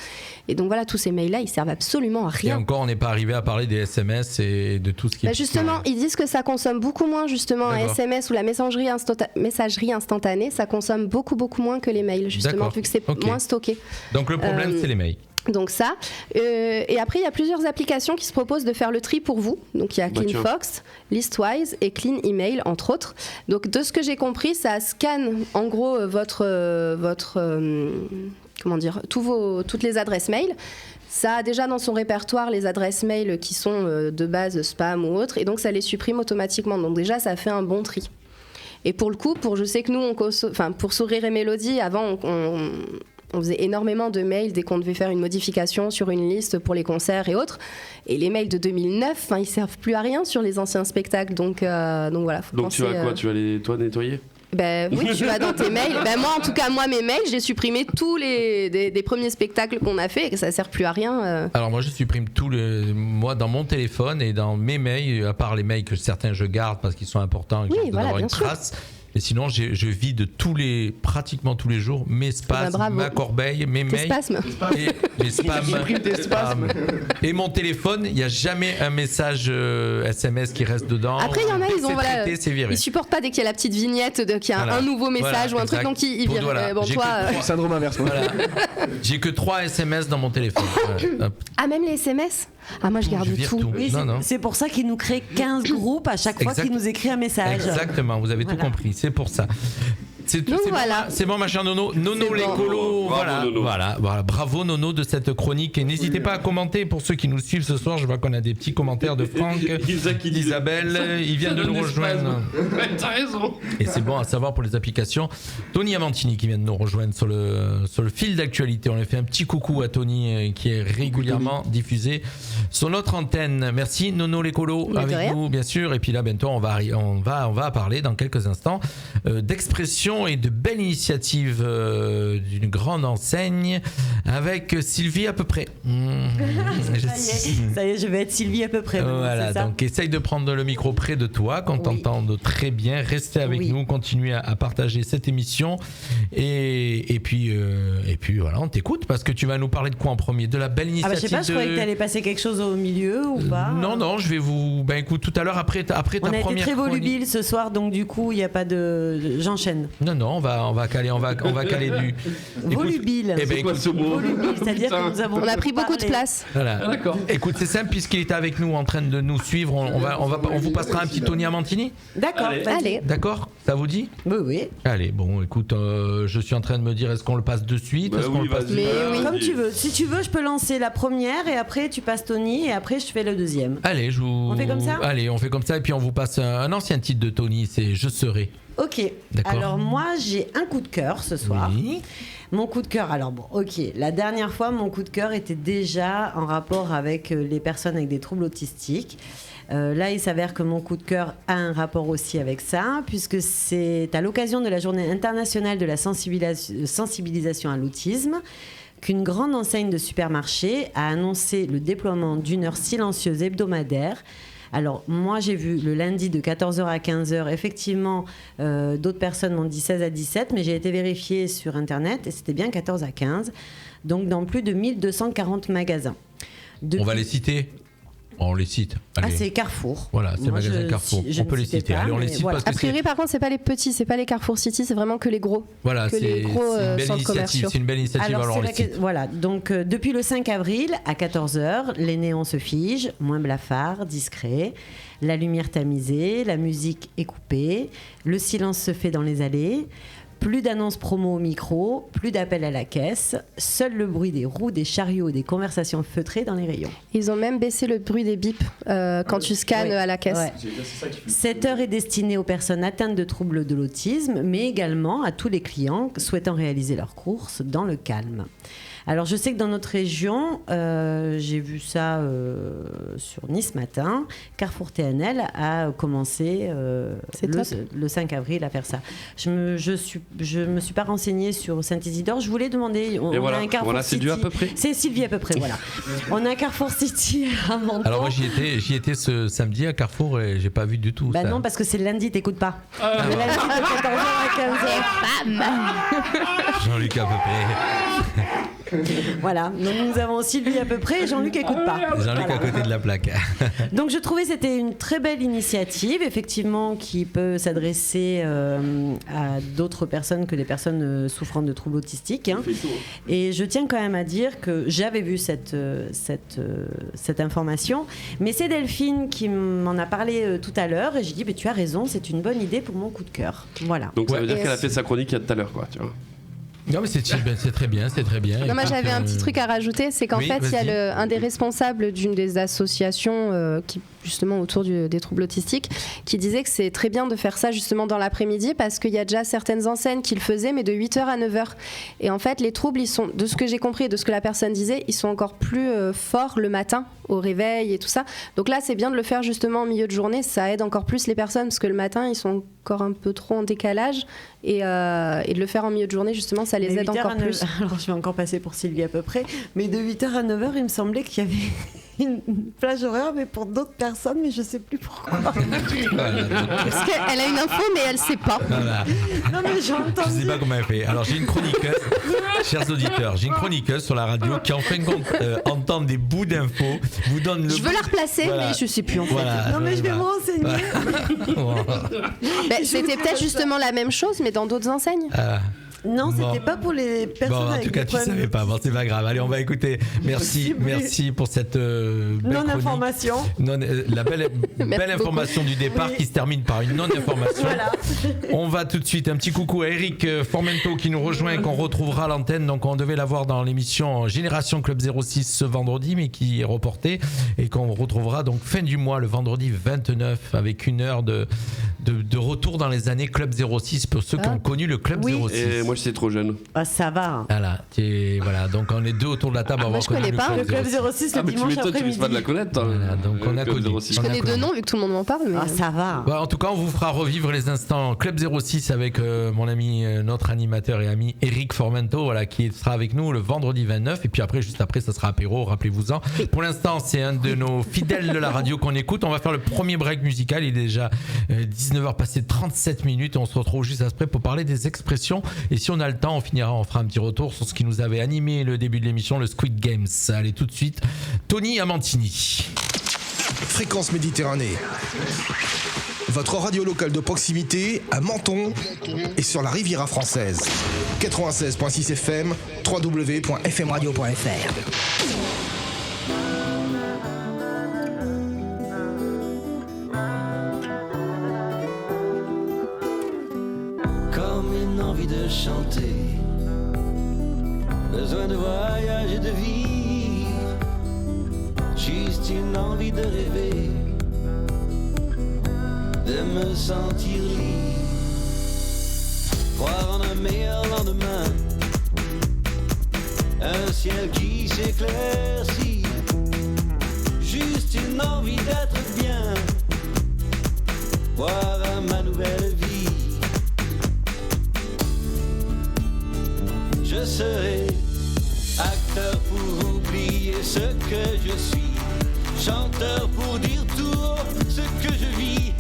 Et donc voilà, tous ces mails-là, ils servent absolument à rien. Et encore, on n'est pas arrivé à parler des SMS et de tout ce qui est... Justement, ils disent que ça consomme beaucoup moins, justement, un SMS ou la messagerie instantanée, ça consomme beaucoup moins que les mails, justement, vu que c'est moins stocké. Donc le problème, c'est les mails. Donc ça, et après il y a plusieurs applications qui se proposent de faire le tri pour vous. Donc il y a CleanFox, Listwise et Clean Email entre autres. Donc de ce que j'ai compris, ça scanne en gros toutes les adresses mail. Ça a déjà dans son répertoire les adresses mail qui sont de base spam ou autres, et donc ça les supprime automatiquement. Donc déjà ça fait un bon tri. Et pour le coup, je sais que nous, pour Sourire et Mélodie, avant on faisait énormément de mails dès qu'on devait faire une modification sur une liste pour les concerts et autres. Et les mails de 2009, ils servent plus à rien sur les anciens spectacles. Donc voilà. Donc tu vas quoi ? Tu vas les nettoyer ? Oui, tu vas dans tes mails. Moi, mes mails, j'ai supprimé tous des premiers spectacles qu'on a fait et que ça sert plus à rien. Alors moi, je supprime moi dans mon téléphone et dans mes mails, à part les mails que certains je garde parce qu'ils sont importants et que je dois avoir une trace. Et sinon, je vide pratiquement tous les jours mes spasmes, ma corbeille, mes mails. Et les spams. Et mon téléphone, il n'y a jamais un message SMS qui reste dedans. Après, il y en a, ils supportent pas dès qu'il y a la petite vignette, qu'il y a un nouveau message ou un truc, donc ils virent. Syndrome inverse. J'ai que 3 SMS dans mon téléphone. Même les SMS ? Moi, je garde tout. Oui, c'est pour ça qu'il nous crée 15 groupes à chaque fois qu'il nous écrit un message. Exactement, vous avez tout compris. C'est pour ça. C'est bon, ma chère Nono. Nono l'écolo. Voilà. Bravo Nono de cette chronique. Et n'hésitez pas à commenter pour ceux qui nous suivent ce soir. Je vois qu'on a des petits commentaires de Franck, d'Isabelle. Il vient de nous rejoindre. T'as raison. Et c'est bon à savoir pour les applications. Tony Amantini qui vient de nous rejoindre sur le fil d'actualité. On lui fait un petit coucou à Tony qui est régulièrement diffusé sur notre antenne. Merci Nono l'écolo avec nous bien sûr. Et puis là bientôt on va parler dans quelques instants d'expression et de belles initiatives d'une grande enseigne avec Sylvie à peu près. Ça y est, je vais être Sylvie à peu près. Voilà, donc essaye de prendre le micro près de toi, qu'on t'entende très bien. Restez avec nous, continuez à partager cette émission. Et puis voilà, on t'écoute parce que tu vas nous parler de quoi en premier ? De la belle initiative. Je sais pas, je croyais que tu allais passer quelque chose au milieu ou pas. Non, je vais vous. Écoute, tout à l'heure, après ta première chronique. On a été très volubile ce soir, donc du coup, il n'y a pas de. J'enchaîne. Non, on va caler du. Volubile. C'est quoi ce mot ? Volubile, c'est-à-dire que nous avons. On a pris beaucoup de place. Voilà. D'accord. Écoute, c'est simple, puisqu'il est avec nous en train de nous suivre, on vous passera un petit Tony Amantini. D'accord. Allez. D'accord, ça vous dit ? Oui. Allez, bon, écoute, je suis en train de me dire, est-ce qu'on le passe de suite ? Comme tu veux. Si tu veux, je peux lancer la première et après tu passes Tony et après je fais le deuxième. Allez, on fait comme ça ? Allez, on fait comme ça et puis on vous passe un ancien titre de Tony, c'est Je serai. Ok. D'accord. Alors moi, j'ai un coup de cœur ce soir. Oui. Mon coup de cœur, alors bon, ok, la dernière fois, mon coup de cœur était déjà en rapport avec les personnes avec des troubles autistiques. Là, il s'avère que mon coup de cœur a un rapport aussi avec ça, puisque c'est à l'occasion de la Journée internationale de la sensibilisation à l'autisme qu'une grande enseigne de supermarché a annoncé le déploiement d'une heure silencieuse hebdomadaire. Alors, moi, j'ai vu le lundi de 14h à 15h. Effectivement, d'autres personnes m'ont dit 16 à 17, mais j'ai été vérifiée sur Internet et c'était bien 14 à 15. Donc, dans plus de 1240 magasins. On va les citer. On les cite. Allez. Ah, c'est Carrefour. Voilà, c'est le magasin Carrefour. On peut les citer. Allez, on les cite parce que a priori, par contre, c'est pas les petits, c'est pas les Carrefour City, c'est vraiment que les gros. Voilà, c'est une belle initiative. C'est une belle initiative. Alors on les cite. Voilà, donc depuis le 5 avril à 14h, les néons se figent, moins blafard, discret. La lumière tamisée, la musique est coupée, le silence se fait dans les allées. Plus d'annonces promo au micro, plus d'appels à la caisse, seul le bruit des roues, des chariots, des conversations feutrées dans les rayons. Ils ont même baissé le bruit des bips quand tu scannes à la caisse. Ouais. Cette heure est destinée aux personnes atteintes de troubles de l'autisme, mais également à tous les clients souhaitant réaliser leurs courses dans le calme. Alors je sais que dans notre région, j'ai vu ça sur Nice Matin, Carrefour TNL a commencé le 5 avril à faire ça. Je me suis pas renseignée sur Saint-Isidore. Je voulais demander. On a un Carrefour c'est City. dû à peu près. C'est Sylvie à peu près, voilà. On a un Carrefour City à Menton. Alors moi j'y étais ce samedi à Carrefour et j'ai pas vu du tout. Bah ça. non, parce que c'est le lundi, t'écoutes pas. Le lundi de 14h à 15h. Jean-Luc à peu près. Voilà, donc nous avons Sylvie à peu près et Jean-Luc écoute pas. Jean-Luc voilà. à côté de la plaque. Donc je trouvais que c'était une très belle initiative, effectivement, qui peut s'adresser à d'autres personnes que les personnes souffrant de troubles autistiques. Hein. Et je tiens quand même à dire que j'avais vu cette information, mais c'est Delphine qui m'en a parlé tout à l'heure et j'ai dit tu as raison, c'est une bonne idée pour mon coup de cœur. Voilà. Donc ça veut dire qu'elle a fait sa chronique il y a tout à l'heure, quoi, tu vois. Non mais c'est très bien. Non, moi j'avais un petit truc à rajouter, c'est qu'en fait il y a un des responsables d'une des associations qui justement autour des troubles autistiques qui disait que c'est très bien de faire ça justement dans l'après-midi parce qu'il y a déjà certaines enseignes qui le faisaient mais de 8h à 9h et en fait les troubles ils sont, de ce que j'ai compris et de ce que la personne disait, ils sont encore plus forts le matin au réveil et tout ça, donc là c'est bien de le faire justement en milieu de journée, ça aide encore plus les personnes parce que le matin ils sont encore un peu trop en décalage et de le faire en milieu de journée justement ça les aide encore plus. Alors je vais encore passer pour Sylvie à peu près, mais de 8h à 9h il me semblait qu'il y avait une plage horaire mais pour d'autres personnes, mais je sais plus pourquoi. Parce qu'elle a une info mais elle sait pas. Voilà. Non mais j'ai entendu. Je sais pas comment elle fait. Alors j'ai une chroniqueuse, chers auditeurs, j'ai une chroniqueuse sur la radio qui en fin de compte entend des bouts d'infos, vous donne le. Je veux la replacer mais je sais plus en fait. Voilà, non mais je vais me renseigner. C'était peut-être justement la même chose mais dans d'autres enseignes. Non, c'était pas pour les personnes en avec tout cas, des tu problèmes. savais pas. Bon, c'est pas grave. Allez, on va écouter. Merci pour cette belle non-information. La belle information du départ qui se termine par une non-information. Voilà. On va tout de suite. Un petit coucou à Eric Formento qui nous rejoint et qu'on retrouvera à l'antenne. Donc, on devait l'avoir dans l'émission Génération Club 06 ce vendredi, mais qui est reportée et qu'on retrouvera donc fin du mois, le vendredi 29, avec une heure de retour dans les années Club 06 pour ceux qui ont connu le Club 06. Et moi, j'étais trop jeune. Ah, ça va. Voilà, donc on est deux autour de la table. Moi, je connais pas le Club 06 le dimanche après-midi. Tu risques pas de la connaître. Voilà, donc on a connu. Je connais deux noms vu que tout le monde m'en parle. Mais... Ah, ça va. En tout cas, on vous fera revivre les instants Club 06 avec mon ami, notre animateur et ami Eric Formento, voilà, qui sera avec nous le vendredi 29. Et puis après, juste après, ça sera apéro, rappelez-vous-en. Pour l'instant, c'est un de nos fidèles de la radio qu'on écoute. On va faire le premier break musical. Il est déjà 19h passé 37 minutes et on se retrouve juste après pour parler des expressions. Et si on a le temps, on fera un petit retour sur ce qui nous avait animé le début de l'émission, le Squid Games. Allez, tout de suite, Tony Amantini. Fréquence Méditerranée. Votre radio locale de proximité à Menton et sur la Riviera française. 96.6 FM, www.fmradio.fr. Chanter, besoin de voyage et de vivre, juste une envie de rêver, de me sentir libre, croire en un meilleur lendemain, ciel qui s'éclaircit. Juste une envie d'être bien, boire à ma nouvelle vie. Je serai acteur pour oublier ce que je suis, chanteur pour dire tout haut ce que je vis,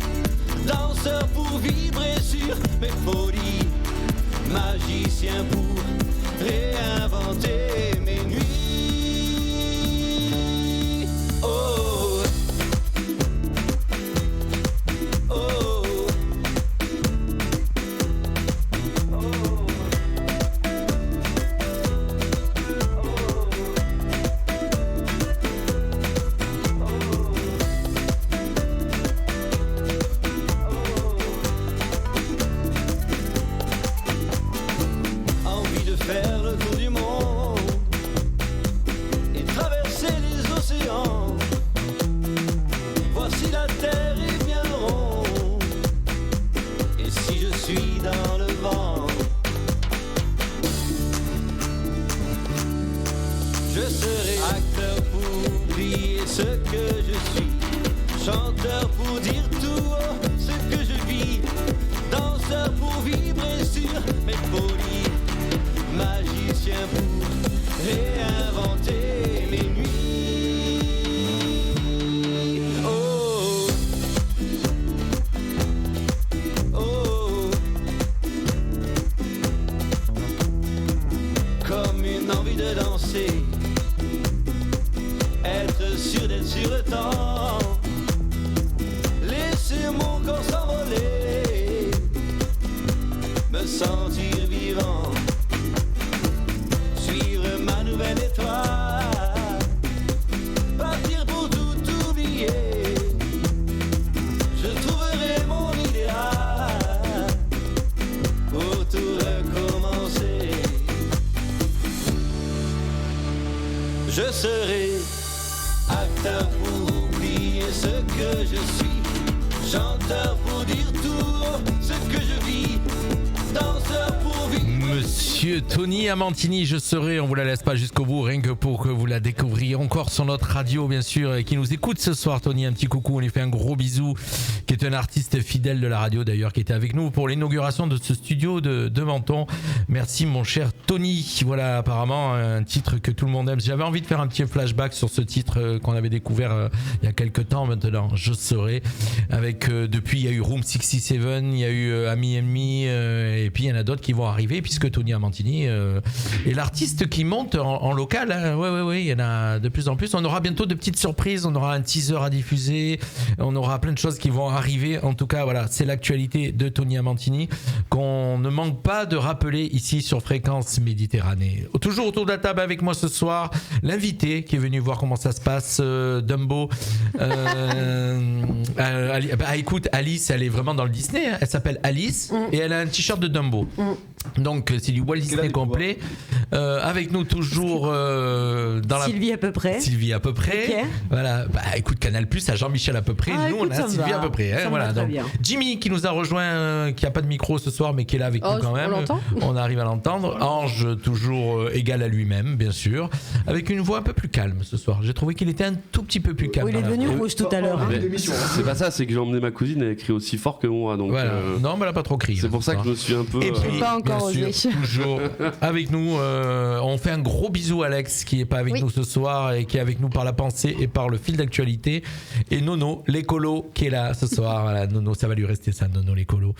danseur pour vibrer sur mes folies, magicien pour réinventer mes nuits. Oh, oh, envie de faire le tour du monde et traverser les océans. Voici la terre est bien ronde, et si je suis dans le vent, je serai acteur pour oublier ce que je suis, chanteur pour dire tout haut ce que je vis, danseur pour vibrer sur mes folies, magicien pour réinventer mes nuits. Oh, oh, comme une envie de danser, être sûr d'être sur le temps, laisser mon corps s'envoler, me sentir vivant, suivre ma nouvelle étoile, partir pour tout oublier, je trouverai mon idéal pour tout recommencer. Je serai acteur pour oublier ce que je suis, chanteur pour dire tout haut ce que je vis, danseur pour vivre. Monsieur Tony Amantini, je serai, on vous la laisse pas jusqu'au bout, rien que pour que vous la découvriez encore sur notre radio, bien sûr, et qui nous écoute ce soir. Tony, un petit coucou, on lui fait un gros bisou, qui est un artiste fidèle de la radio d'ailleurs, qui était avec nous pour l'inauguration de ce studio de Menton. Merci mon cher Tony. Voilà, apparemment un titre que tout le monde aime. J'avais envie de faire un petit flashback sur ce titre qu'on avait découvert il y a quelques temps maintenant, je serai. Avec depuis il y a eu Room 67, il y a eu Ami Enemy, et puis il y en a d'autres qui vont arriver puisque Tony Amantini est l'artiste qui monte en local. Hein. Ouais, il y en a de plus en plus. On aura bientôt de petites surprises, on aura un teaser à diffuser, on aura plein de choses qui vont arriver. En tout cas, voilà, c'est l'actualité de Tony Amantini qu'on ne manque pas de rappeler ici sur Fréquence Méditerranée. Toujours autour de la table avec moi ce soir, l'invité qui est venu voir comment ça se passe, Dumbo. Écoute, Alice, elle est vraiment dans le Disney. Hein. Elle s'appelle Alice et elle a un t-shirt de Dumbo. Donc c'est du Walt Disney complet. Avec nous toujours dans Sylvie à peu près. Sylvie à peu près. Okay. Voilà. Écoute, Canal Plus à Jean-Michel à peu près. Nous on a Sylvie à peu près. Hein, voilà. Donc, Jimmy qui nous a rejoint, qui a pas de micro ce soir, mais qui est là avec nous quand même. On arrive à l'entendre. Ange toujours égal à lui-même, bien sûr, avec une voix un peu plus calme ce soir. J'ai trouvé qu'il était un tout petit peu plus calme. Oui, il est devenu rouge tout à l'heure. C'est pas ça, c'est que j'ai emmené ma cousine, elle crie aussi fort que moi. Donc, voilà. Non, mais elle a pas trop crié. C'est pour ça que je me suis un peu. Et puis, pas encore osé. Toujours avec nous. On fait un gros bisou à Alex qui est pas avec nous ce soir et qui est avec nous par la pensée et par le fil d'actualité. Et Nono, l'écolo, qui est là ce soir. Voilà, Nono, ça va lui rester ça, Nono, l'écolo.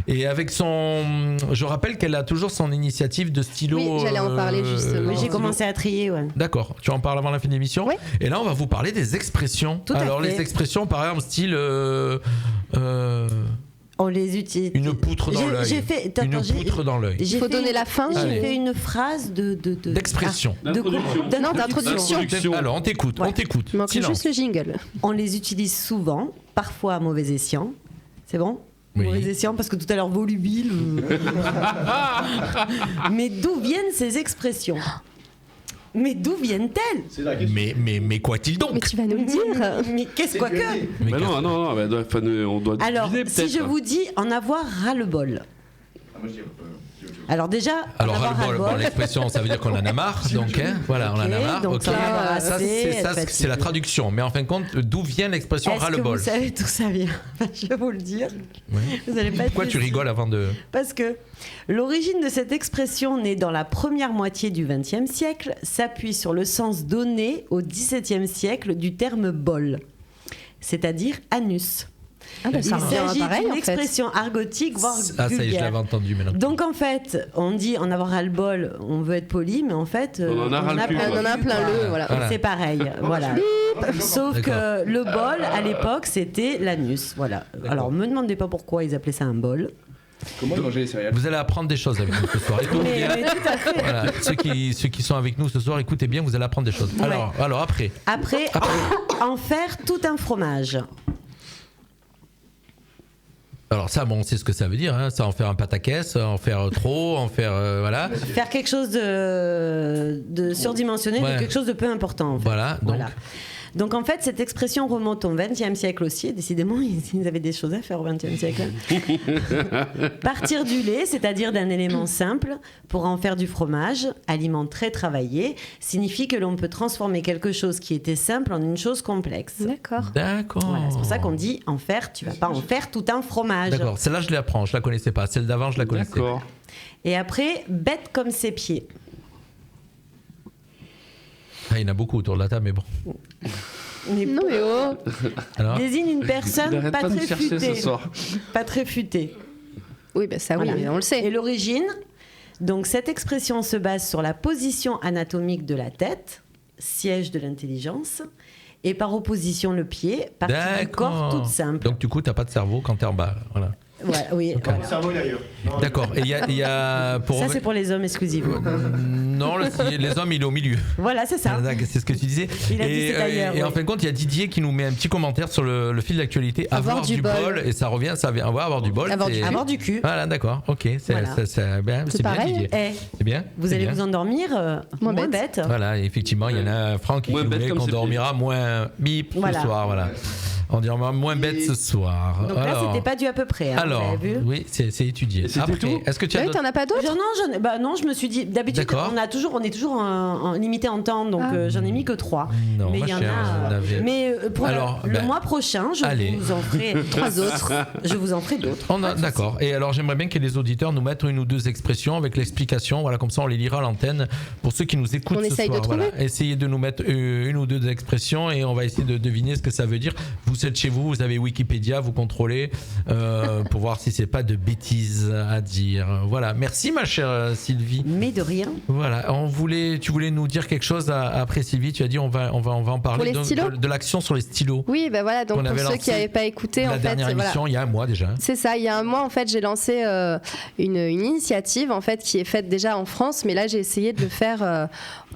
Et avec son. Je rappelle qu'elle a toujours son initiative de stylo. Oui, j'allais en parler justement. J'ai commencé à trier, ouais. D'accord, tu en parles avant la fin de l'émission. Oui. Et là, on va vous parler des expressions. Tout Alors, à fait. les expressions, par exemple, style. On les utilise. Une poutre dans l'œil. Une poutre dans l'œil. Il faut donner la fin. J'ai fait une phrase d'expression. D'introduction. Alors, on t'écoute. Ouais. On t'écoute. Il manque juste le jingle. On les utilise souvent, parfois à mauvais escient. C'est bon? Oui. Mauvais escient, parce que tout à l'heure, volubile. Mais d'où viennent ces expressions? Mais d'où viennent-elles? C'est la question. Mais quoi-il donc? Mais tu vas nous le dire. Mais qu'est-ce quoi que? Mais non, on doit Alors, deviner, si peut-être. je vous dis en avoir ras-le-bol. Ah, moi je dirais Alors déjà, Alors en avoir ras-le-bol, ras-le-bol. bon, l'expression, ça veut dire qu'on en a marre, donc voilà, on en a Ok, marre. donc ok. ça va Ça, assez, c'est ça, être c'est la traduction. Mais en fin de compte, d'où vient l'expression Est-ce que ras-le-bol? vous savez d'où ça vient? Je vais vous le dire. Oui. Vous allez pas être Pourquoi tu déçus. rigoles avant de... Parce que l'origine de cette expression, née dans la première moitié du XXe siècle, s'appuie sur le sens donné au XVIIe siècle du terme bol, c'est-à-dire anus. Ah bah, Il ça revient s'agit pareil, d'une en fait. expression argotique, voire Ah, ça y est, je vulgaire. l'avais entendu maintenant. Donc en fait, on dit en avoir ras-le-bol, on veut être poli, mais en fait, On en a ras le cul, plein quoi. On en a plein le, voilà. Voilà. C'est pareil, voilà. Sauf D'accord. que le bol, à l'époque, c'était l'anus, voilà. Alors, me demandez pas pourquoi ils appelaient ça un bol. Comment manger les céréales? Vous allez apprendre des choses avec nous ce soir. Écoutez Mais, bien. mais tout à fait. Voilà, ceux qui sont avec nous ce soir, écoutez bien, vous allez apprendre des choses. Ouais. Alors après. Après, en faire tout un fromage. Alors ça, bon, on sait ce que ça veut dire. Hein. Ça, en faire un pataquès, en faire trop, en faire voilà. Faire quelque chose de surdimensionné, Ouais. de quelque chose de peu important. En fait. Voilà. Donc, Donc en fait, cette expression remonte au XXe siècle aussi. Et décidément, ils avaient des choses à faire au XXe siècle. Partir du lait, c'est-à-dire d'un élément simple, pour en faire du fromage, aliment très travaillé, signifie que l'on peut transformer quelque chose qui était simple en une chose complexe. D'accord. d'accord. Voilà, c'est pour ça qu'on dit en faire, tu vas pas en faire tout un fromage. D'accord. Celle-là, je l'apprends. Je la connaissais pas. Celle d'avant, je la connaissais. D'accord. Et après, bête comme ses pieds. Ah, il y en a beaucoup autour de la table, mais bon. Mais Non mais oh. Alors, désigne une personne Il arrête pas pas de très chercher futée. ce soir. Pas très futée. Oui, bah ça oui, Voilà. on le sait. Et l'origine, donc cette expression se base sur la position anatomique de la tête, siège de l'intelligence, et par opposition le pied, partie du corps toute simple. Donc du coup, t'as pas de cerveau quand t'es en bas. Voilà. Voilà, oui, Ok. voilà. Le cerveau est d'ailleurs. D'accord. Et il y a pour Ça c'est pour les hommes exclusivement. non, les hommes, il est au milieu. Voilà, c'est ça. C'est ce que tu disais. Il a dit c'est ailleurs, et en oui. fin de compte, il y a Didier qui nous met un petit commentaire sur le fil d'actualité. Avoir du bol. Et ça revient, ça vient. Avoir du bol. Avoir du cul. Voilà, d'accord. Ok. C'est Voilà. c'est bien, C'est c'est bien, pareil. Didier. Eh, C'est bien. vous c'est allez bien. vous endormir moins bête. Voilà, et effectivement, il y en a Franck qui Moins bête voulait comme qu'on ses dormira moins bip Voilà. ce soir. Voilà. On dira moins bête ce soir. Donc là, c'était pas du à peu près. Hein, alors, vous avez vu oui, c'est étudié. c'était Après, tout est-ce que tu as Oui, d'autres- t'en as pas d'autres? Non, je me suis dit, d'habitude, D'accord. on est toujours limité en temps, donc j'en ai mis que 3. Non, mais ma il y en chère, on a. avait- Mais pour Alors, le ben, mois prochain, je allez. vous en ferai 3 autres. Je vous en ferai d'autres. D'accord. Et alors, j'aimerais bien que les auditeurs nous mettent une ou deux expressions avec l'explication. Voilà, comme ça, on les lira à l'antenne pour ceux qui nous écoutent On ce essaye soir. de trouver. Voilà. Essayez de nous mettre une ou deux expressions et on va essayer de deviner ce que ça veut dire. Vous êtes chez vous, vous avez Wikipédia, vous contrôlez pour voir si c'est pas de bêtises à dire. Voilà. Merci, ma chère Sylvie. Mais de rien. Voilà. Tu voulais nous dire quelque chose après Sylvie. Tu as dit on va en parler Pour les donc, stylos de l'action sur les stylos. Oui, ben voilà, donc Qu'on pour avait ceux qui lancé n'avaient pas écouté, la en fait, dernière voilà. émission, il y a un mois déjà. C'est ça, il y a un mois en fait j'ai lancé une initiative en fait qui est faite déjà en France, mais là j'ai essayé de le faire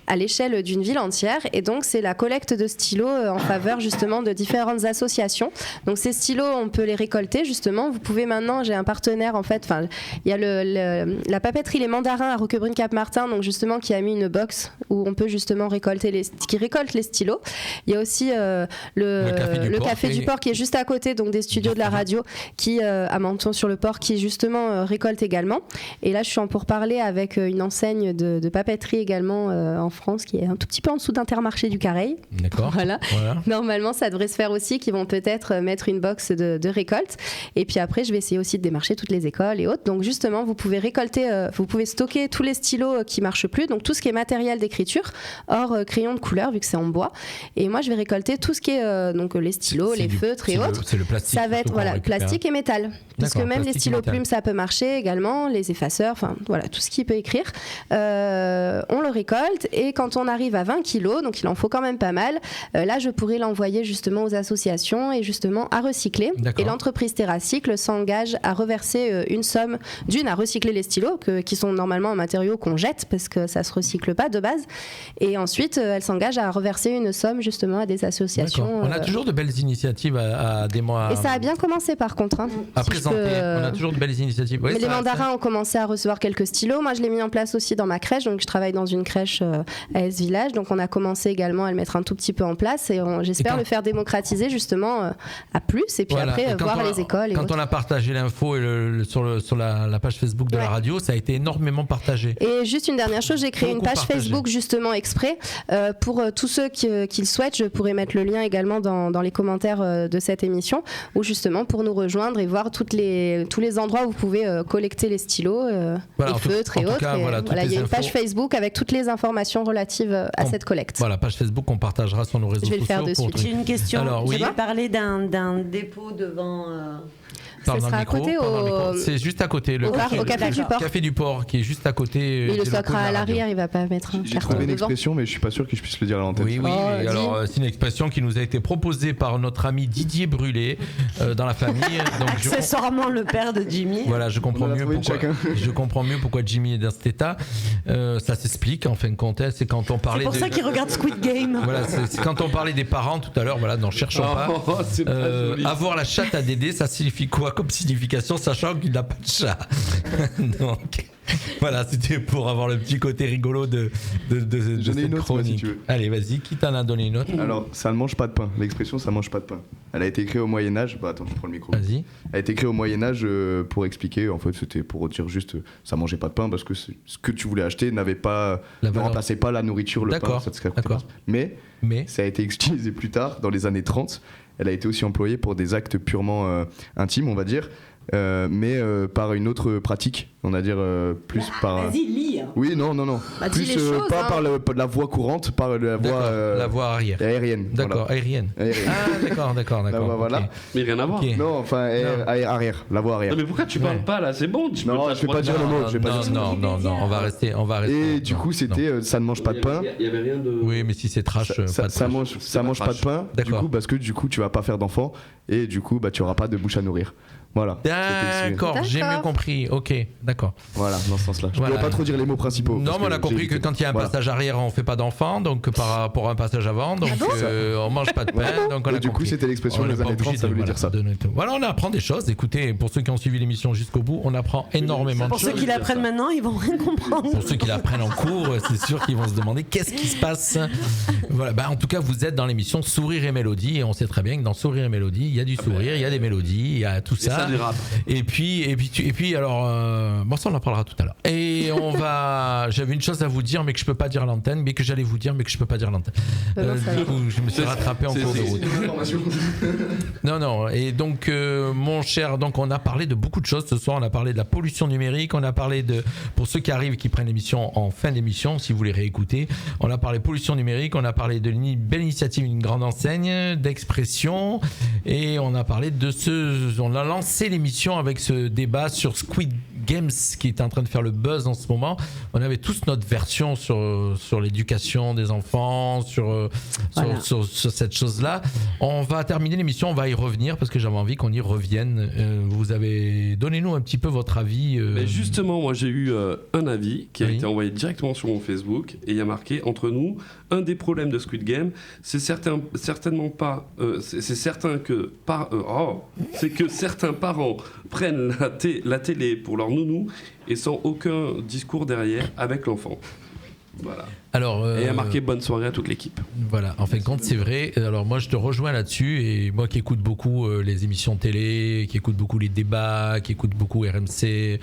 à l'échelle d'une ville entière, et donc c'est la collecte de stylos en faveur justement de différentes associations. Donc ces stylos on peut les récolter justement, vous pouvez maintenant, j'ai un partenaire en fait, enfin il y a la papeterie Les Mandarins à Roquebrune-Cap-Martin, donc justement qui a mis une box où on peut justement qui récolte les stylos. Il y a aussi le café du port qui est juste à côté, donc des studios de la radio qui à Menton sur le port, qui justement récolte également. Et là je suis en pourparlers avec une enseigne de papeterie également en France qui est un tout petit peu en dessous d'Intermarché du Careil. D'accord. Voilà. Normalement ça devrait se faire aussi, qui vont peut-être mettre une box de récolte. Et puis après je vais essayer aussi de démarcher toutes les écoles et autres. Donc justement vous pouvez récolter, vous pouvez stocker tous les stylos qui marchent plus, donc tout ce qui est matériel d'écriture, hors crayon de couleur vu que c'est en bois. Et moi je vais récolter tout ce qui est donc les stylos, les feutres et autres. C'est le plastique. Ça va être plastique et métal. Parce que même les stylos plumes ça peut marcher également, les effaceurs, enfin voilà, tout ce qui peut écrire. On le récolte et quand on arrive à 20 kilos, donc il en faut quand même pas mal, là je pourrais l'envoyer justement aux associations et justement à recycler. D'accord. Et l'entreprise TerraCycle s'engage à reverser une somme, à recycler les stylos qui sont normalement un matériau qu'on jette parce que ça se recycle pas de base, et ensuite elle s'engage à reverser une somme justement à des associations. On a toujours de belles initiatives à des mois. Et ça a bien commencé par contre. À présenter. On a toujours de belles initiatives. Ouais, mais les mandarins ont commencé à recevoir quelques stylos. Moi, je l'ai mis en place aussi dans ma crèche. Donc, je travaille dans une crèche à S-Village. Donc, on a commencé également à le mettre un tout petit peu en place. Et j'espère le faire démocratiser justement justement à plus, et puis Voilà. après Et quand voir on a- les écoles. Quand on a partagé l'info sur la page Facebook de la radio, ça a été énormément partagé. Et juste une dernière chose, j'ai créé une Beaucoup page partagé. Facebook justement exprès pour tous ceux qui le souhaitent. Je pourrais mettre le lien également dans les commentaires de cette émission, où justement pour nous rejoindre et voir tous les endroits où vous pouvez collecter les stylos, Voilà, les en tout- feutres en et tout autres. cas, Et voilà, toutes il les y a une infos. page Facebook avec toutes les informations relatives à cette collecte. Voilà, page Facebook qu'on partagera sur nos réseaux Je vais le sociaux. faire de pour suite. truc. J'ai une question. Alors, oui. Tu parler d'un dépôt devant. Parle Ce dans le sera à micro, côté parle dans le micro. au- C'est juste à côté. Le au bar- au Café du Port. Café du Port, qui est juste à côté. Il le des locaux stockera de la à radio. l'arrière, il va pas mettre un J'ai carton trouvé une devant. expression, mais je suis pas sûr que je puisse le dire à l'antenne. Oui, oui. Oh, Alors, c'est une expression qui nous a été proposée par notre ami Didier Brûlé dans la famille. Donc, Accessoirement le père de Jimmy. Voilà, je comprends On en a mieux trouvé pourquoi. Je comprends mieux pourquoi Jimmy est dans cet état. Ça s'explique en fin de compte. C'est quand on C'est parlait. pour ça qu'il regarde Squid Game. Voilà, c'est quand on parlait des parents tout à l'heure. Voilà, n'en cherchons pas. Oh, c'est pas joli. Avoir la chatte à Dédé, ça signifie quoi comme signification, sachant qu'il n'a pas de chat. Donc. Voilà, c'était pour avoir le petit côté rigolo de J'en ai cette une autre, chronique. si tu veux. Allez, vas-y, qui t'en a donné une autre? Alors, ça ne mange pas de pain. L'expression ça mange pas de pain. Elle a été créée au Moyen-Âge. Bah, attends, je prends le micro. Vas-y. Elle a été créée au Moyen-Âge pour expliquer. En fait, c'était pour dire juste ça mangeait pas de pain parce que ce que tu voulais acheter ne remplaçait pas la nourriture, le pain. D'accord, Ça te coûtait d'accord. pas. Mais ça a été utilisé plus tard, dans les années 30. Elle a été aussi employée pour des actes purement intimes, on va dire. Mais par une autre pratique, on va dire plus par. Vas-y, lis. Oui, non. Bah, dis plus les choses, pas hein. par la voie courante, par la voie. La voie arrière. Aérienne. D'accord, voilà. aérienne. Ah, d'accord. La voie, voilà. ok. Mais rien à voir. Ok. Non, enfin, arrière, la voie arrière. Non, mais pourquoi tu parles pas là? C'est bon. Tu Non, peux je vais pas dire le mot. Je vais pas dire ça. Non, on va rester. Et du coup, c'était ça ne mange pas de pain. Il y avait rien de. Oui, mais si c'est trash, pas de Ça trash. mange pas de pain. Du D'accord. coup, parce que du coup, tu vas pas faire d'enfant et du coup, bah, tu auras pas de bouche à nourrir. Voilà. D'accord, j'ai mieux compris. Ok, d'accord. Voilà, dans ce sens-là. Je Voilà. pourrais pas trop dire les mots principaux. Non, parce mais on a que compris j'ai que évité. quand il y a un Voilà. passage arrière, on fait pas d'enfant, donc par rapport à un passage avant, donc on mange pas de pain, donc on a Et du coup, compris. c'était l'expression On des est pas années 30, obligé ça de- voulait voilà, dire ça. de donner tout. Voilà, on apprend des choses. Écoutez, pour ceux qui ont suivi l'émission jusqu'au bout, on apprend énormément de Pour choses. ceux qui l'apprennent maintenant, ils vont rien comprendre. Pour ceux qui l'apprennent en cours, c'est sûr qu'ils vont se demander qu'est-ce qui se passe. Voilà, bah, en tout cas, vous êtes dans l'émission Sourire et Mélodie, et on sait très bien que dans Sourire et Mélodie, il y a du sourire, il y a des mélodies, il y a tout ça. ça dérape. Et puis, alors, bon, ça on en parlera tout à l'heure. Et j'avais une chose à vous dire, mais que je peux pas dire à l'antenne, mais que j'allais vous dire, mais que je peux pas dire à l'antenne. Du coup, je me suis rattrapé en cours de route. Non. Et donc, mon cher, donc on a parlé de beaucoup de choses ce soir. On a parlé de la pollution numérique. On a parlé de, pour ceux qui arrivent, qui prennent l'émission en fin d'émission, si vous voulez réécouter, on a parlé pollution numérique. On a parlé de belle initiative, une grande enseigne, d'expression, et on a parlé on a lancé l'émission avec ce débat sur Squid Games qui est en train de faire le buzz en ce moment. On avait tous notre version sur l'éducation des enfants, sur cette chose-là. On va terminer l'émission, on va y revenir parce que j'avais envie qu'on y revienne. Vous avez donnez-nous un petit peu votre avis. Mais justement, moi j'ai eu un avis qui a été envoyé directement sur mon Facebook et il y a marqué entre nous, un des problèmes de Squid Game, c'est certainement pas, c'est certain que c'est que certains parents prennent la télé pour leur nounou et sans aucun discours derrière avec l'enfant. Voilà. Alors, et il a marqué bonne soirée à toute l'équipe. Voilà, en fin de compte, c'est vrai. Alors, moi, je te rejoins là-dessus. Et moi qui écoute beaucoup les émissions télé, qui écoute beaucoup les débats, qui écoute beaucoup RMC,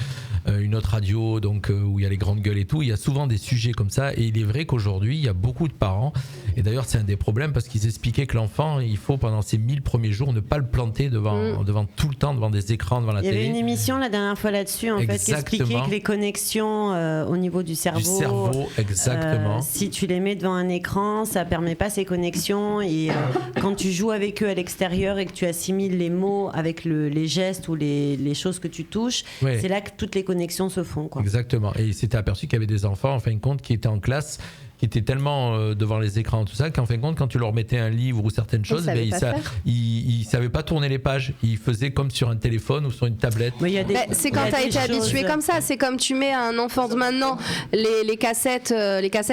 une autre radio, donc où il y a les grandes gueules et tout, il y a souvent des sujets comme ça. Et il est vrai qu'aujourd'hui, il y a beaucoup de parents. Et d'ailleurs, c'est un des problèmes parce qu'ils expliquaient que l'enfant, il faut pendant ses 1000 premiers jours ne pas le planter devant tout le temps, devant des écrans, devant la télé. Il y avait une émission la dernière fois là-dessus, en fait, qui expliquait que les connexions au niveau du cerveau. Exactement. Si tu les mets devant un écran, ça permet pas ces connexions. Et quand tu joues avec eux à l'extérieur et que tu assimiles les mots avec les gestes ou les choses que tu touches, c'est là que toutes les connexions se font, quoi. Exactement. Et il s'était aperçu qu'il y avait des enfants, en fin de compte, qui étaient en classe, qui étaient tellement devant les écrans, tout ça, qu'en fin de compte, quand tu leur mettais un livre ou certaines choses, ils savaient pas tourner les pages. Ils faisaient comme sur un téléphone ou sur une tablette. C'est quand tu as été habitué comme ça. C'est comme tu mets à un enfant de maintenant les cassettes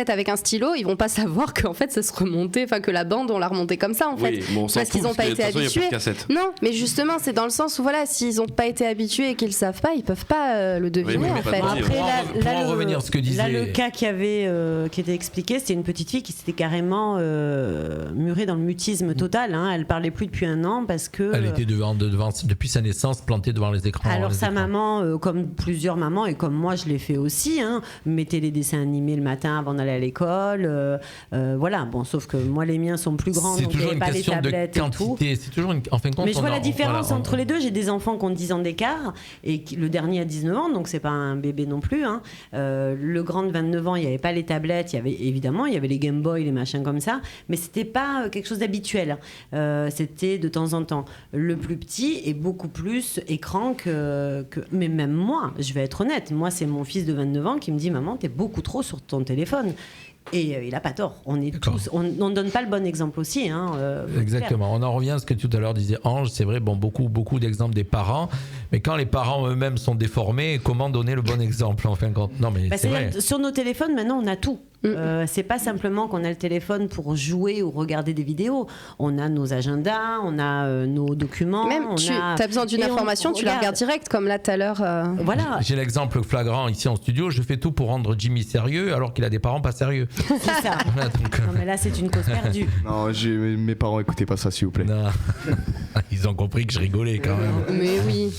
avec un stylo, ils vont pas savoir qu'en fait ça se remontait, enfin que la bande on l'a remontée comme ça en fait. Parce qu'ils n'ont pas été habitués. Non, mais justement c'est dans le sens où voilà, s'ils n'ont pas été habitués et qu'ils le savent pas, ils peuvent pas le deviner en fait. Après, pour en revenir à ce que disait. Là, le cas qui était expliqué expliqué, c'était une petite fille qui s'était carrément murée dans le mutisme total. Hein. Elle parlait plus depuis 1 an parce que. Elle était devant, depuis sa naissance, plantée devant les écrans. Alors sa maman, comme plusieurs mamans et comme moi je l'ai fait aussi, hein, mettait les dessins animés le matin avant d'aller à l'école. Voilà, bon, sauf que moi les miens sont plus grands, donc il n'y avait pas les tablettes et tout. C'est toujours en fin de compte. Mais je vois la différence entre les deux. J'ai des enfants qui ont 10 ans d'écart et le dernier a 19 ans, donc c'est pas un bébé non plus. Hein. Le grand de 29 ans, il n'y avait pas les tablettes, il y avait les Game Boy, les machins comme ça, mais c'était pas quelque chose d'habituel. C'était de temps en temps. Le plus petit est beaucoup plus écran que... Mais même moi, je vais être honnête, moi c'est mon fils de 29 ans qui me dit « Maman, t'es beaucoup trop sur ton téléphone ». Et il n'a pas tort. On est tous, on ne donne pas le bon exemple aussi. Hein, exactement. On en revient à ce que tout à l'heure disait Ange. C'est vrai, bon, beaucoup d'exemples des parents. Mais quand les parents eux-mêmes sont déformés, comment donner le bon exemple en fin de compte? Non, mais c'est vrai. Sur nos téléphones, maintenant, on a tout. C'est pas simplement qu'on a le téléphone pour jouer ou regarder des vidéos. On a nos agendas, on a nos documents. Même tu as besoin d'une information, tu la regardes direct, comme là tout à l'heure. Voilà. J'ai l'exemple flagrant ici en studio. Je fais tout pour rendre Jimmy sérieux alors qu'il a des parents pas sérieux. C'est ça. Voilà, donc, non mais là c'est une cause perdue. Non, mes parents écoutez pas ça s'il vous plaît. Non. Ils ont compris que je rigolais quand même. Mais oui.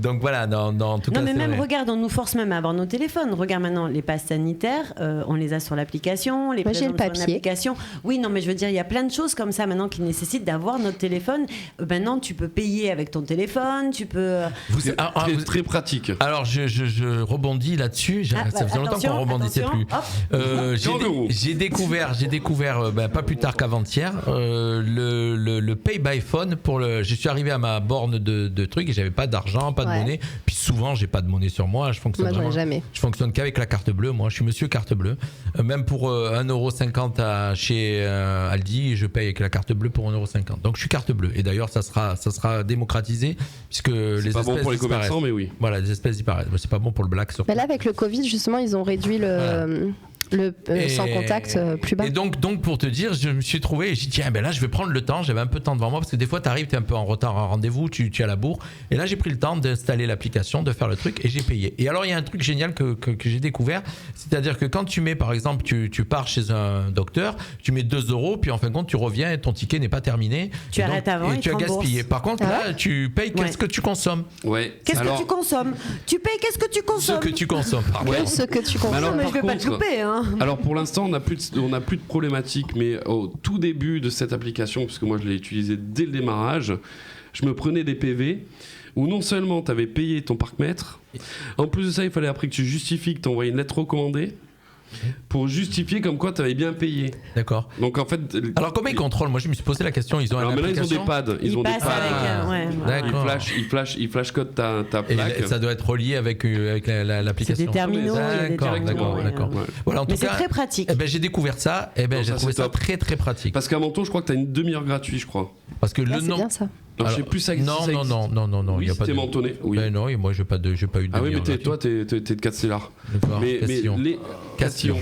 Donc voilà, en tout cas. Non mais même vrai. regarde, on nous force même à avoir nos téléphones. Regarde maintenant les passes sanitaires, on les a sur l'application, les présente sur une application. Oui, non mais je veux dire, il y a plein de choses comme ça maintenant qui nécessitent d'avoir notre téléphone. Maintenant tu peux payer avec ton téléphone, tu peux. C'est très pratique. Alors je rebondis là-dessus. Ça faisait longtemps qu'on rebondissait plus. J'ai découvert pas plus tard qu'avant-hier le Pay by Phone je suis arrivé à ma borne de trucs et j'avais pas d'argent, pas de monnaie. Puis souvent j'ai pas de monnaie sur moi. Je fonctionne qu'avec la carte bleue. Moi, je suis monsieur carte bleue. Même pour 1,50€ chez Aldi, je paye avec la carte bleue pour 1,50€. Donc je suis carte bleue. Et d'ailleurs, ça sera démocratisé puisque les espèces pas bon pour les commerçants, mais oui. Voilà, les espèces disparaissent. C'est pas bon pour le black. Là, avec le Covid, justement, ils ont réduit le sans contact plus bas. Et donc pour te dire, je me suis trouvé et j'ai dit là je vais prendre le temps, j'avais un peu de temps devant moi parce que des fois t'arrives, t'es un peu en retard à un rendez-vous, tu es à la bourre, et là j'ai pris le temps d'installer l'application, de faire le truc et j'ai payé. Et alors il y a un truc génial que j'ai découvert, c'est-à-dire que quand tu mets par exemple, tu pars chez un docteur, tu mets 2€, puis en fin de compte tu reviens et ton ticket n'est pas terminé, tu arrêtes avant et tu as gaspillé. Par contre là tu payes qu'est-ce que tu consommes. Qu'est-ce que tu consommes? Tu payes qu'est-ce que tu consommes? Ce que tu consommes. Ce que tu consommes. Alors, mais je vais pas te louper hein. Alors pour l'instant on n'a plus de problématique, mais au tout début de cette application, parce que moi je l'ai utilisée dès le démarrage, je me prenais des PV où non seulement tu avais payé ton parc-mètre, en plus de ça il fallait après que tu justifies que tu envoyais une lettre recommandée pour justifier comme quoi tu avais bien payé. D'accord. Donc en fait. Alors comment ils contrôlent? Moi je me suis posé la question. Ils ont une application. Maintenant ils ont des pads. Ils flash code ta plaque. Et ça doit être relié avec l'application. C'est des terminaux. D'accord. Voilà, en tout mais cas, c'est très pratique. J'ai découvert ça. J'ai trouvé ça très très pratique. Parce qu'à Menton, je crois que tu as une demi-heure gratuite, je crois. Parce que le nom. C'est bien ça. Alors, je sais plus ça existe. Non. Oui, il y a pas de mentonné. Oui. Ben non, et moi j'ai pas eu de. Ah oui, mais toi t'es de Catstellar. Mais les Castillon.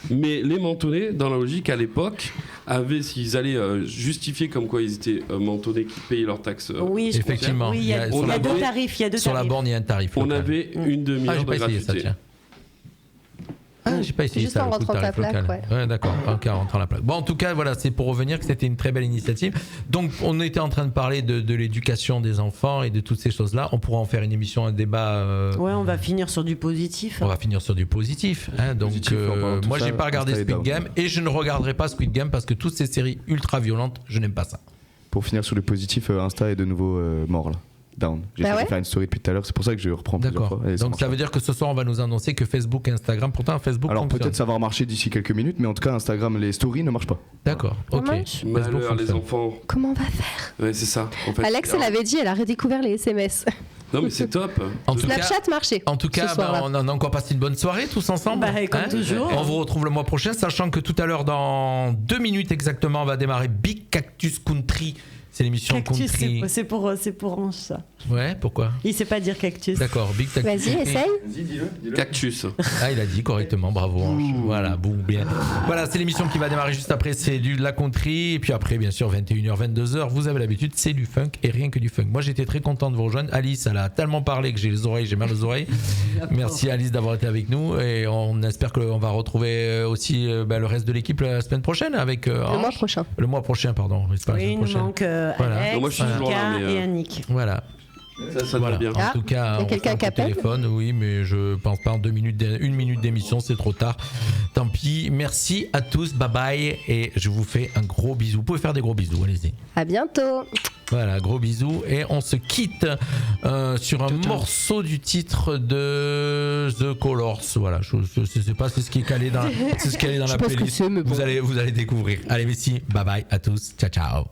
Mais les mentonnés, dans la logique, à l'époque, avaient, s'ils allaient justifier comme quoi ils étaient mentonnés, qui payaient leurs taxes. Oui, effectivement. Il y a deux tarifs. Sur la borne, il y a un tarif. On avait une demi-heure de gratuité. J'ai pas essayé juste ça. En rentrant la plaque, ouais, d'accord. Ok, en rentrant la plaque. Bon, en tout cas, voilà, c'est pour revenir que c'était une très belle initiative. Donc, on était en train de parler de l'éducation des enfants et de toutes ces choses-là. On pourra en faire une émission, un débat. Ouais, on va finir sur du positif. On va finir sur du positif. Donc, moi, j'ai pas regardé Squid Game et je ne regarderai pas Squid Game parce que toutes ces séries ultra violentes, je n'aime pas ça. Pour finir sur le positif, Insta est de nouveau mort là. Down. J'ai essayé de faire une story depuis tout à l'heure, c'est pour ça que je reprends plusieurs fois. Donc ça veut dire que ce soir on va nous annoncer que Facebook et Instagram, pourtant Facebook alors fonctionne. Peut-être ça va marcher d'ici quelques minutes, mais en tout cas Instagram, les stories ne marchent pas. D'accord, ok. Malheur les enfants. Comment on va faire? Ouais, c'est ça. En fait, Alex, elle avait dit, elle a redécouvert les SMS. Non mais c'est top. Snapchat marchait. En tout cas, on a encore passé une bonne soirée tous ensemble. Comme toujours. On vous retrouve le mois prochain, sachant que tout à l'heure, dans 2 minutes exactement, on va démarrer Big Cactus Country C'est l'émission Cactus, country. c'est pour Ange, ça. Ouais, pourquoi? Il sait pas dire cactus. D'accord, Big Cactus. Vas-y, essaye. Vas-y, dis-le. Cactus. Ah, il a dit correctement, bravo Ange. Voilà, bon, bien. Voilà, c'est l'émission qui va démarrer juste après, c'est de la country. Et puis après, bien sûr, 21h, 22h, vous avez l'habitude, c'est du funk et rien que du funk. Moi, j'étais très content de vous rejoindre. Alice, elle a tellement parlé que j'ai mal aux oreilles. Merci Alice d'avoir été avec nous. Et on espère qu'on va retrouver aussi le reste de l'équipe la semaine prochaine avec Le mois prochain. Le mois prochain, pardon. C'est pas la Oui, semaine il nous prochaine. manque Voilà. Alex, Non, moi, je suis toujours là, Mika mais, et Annick. Voilà. Ça Voilà. va bien. En tout cas, y a on quelqu'un fait un qui coup de appelle téléphone, oui, mais je pense pas en 1 minute d'émission, c'est trop tard. Tant pis. Merci à tous, bye bye, et je vous fais un gros bisou. Vous pouvez faire des gros bisous, allez-y. À bientôt. Voilà, gros bisous, et on se quitte sur un morceau du titre de The Colors. Voilà, je sais pas, c'est ce qui est calé dans, c'est ce qui est calé dans la playlist. Vous allez découvrir. Allez, merci, bye bye à tous, ciao ciao.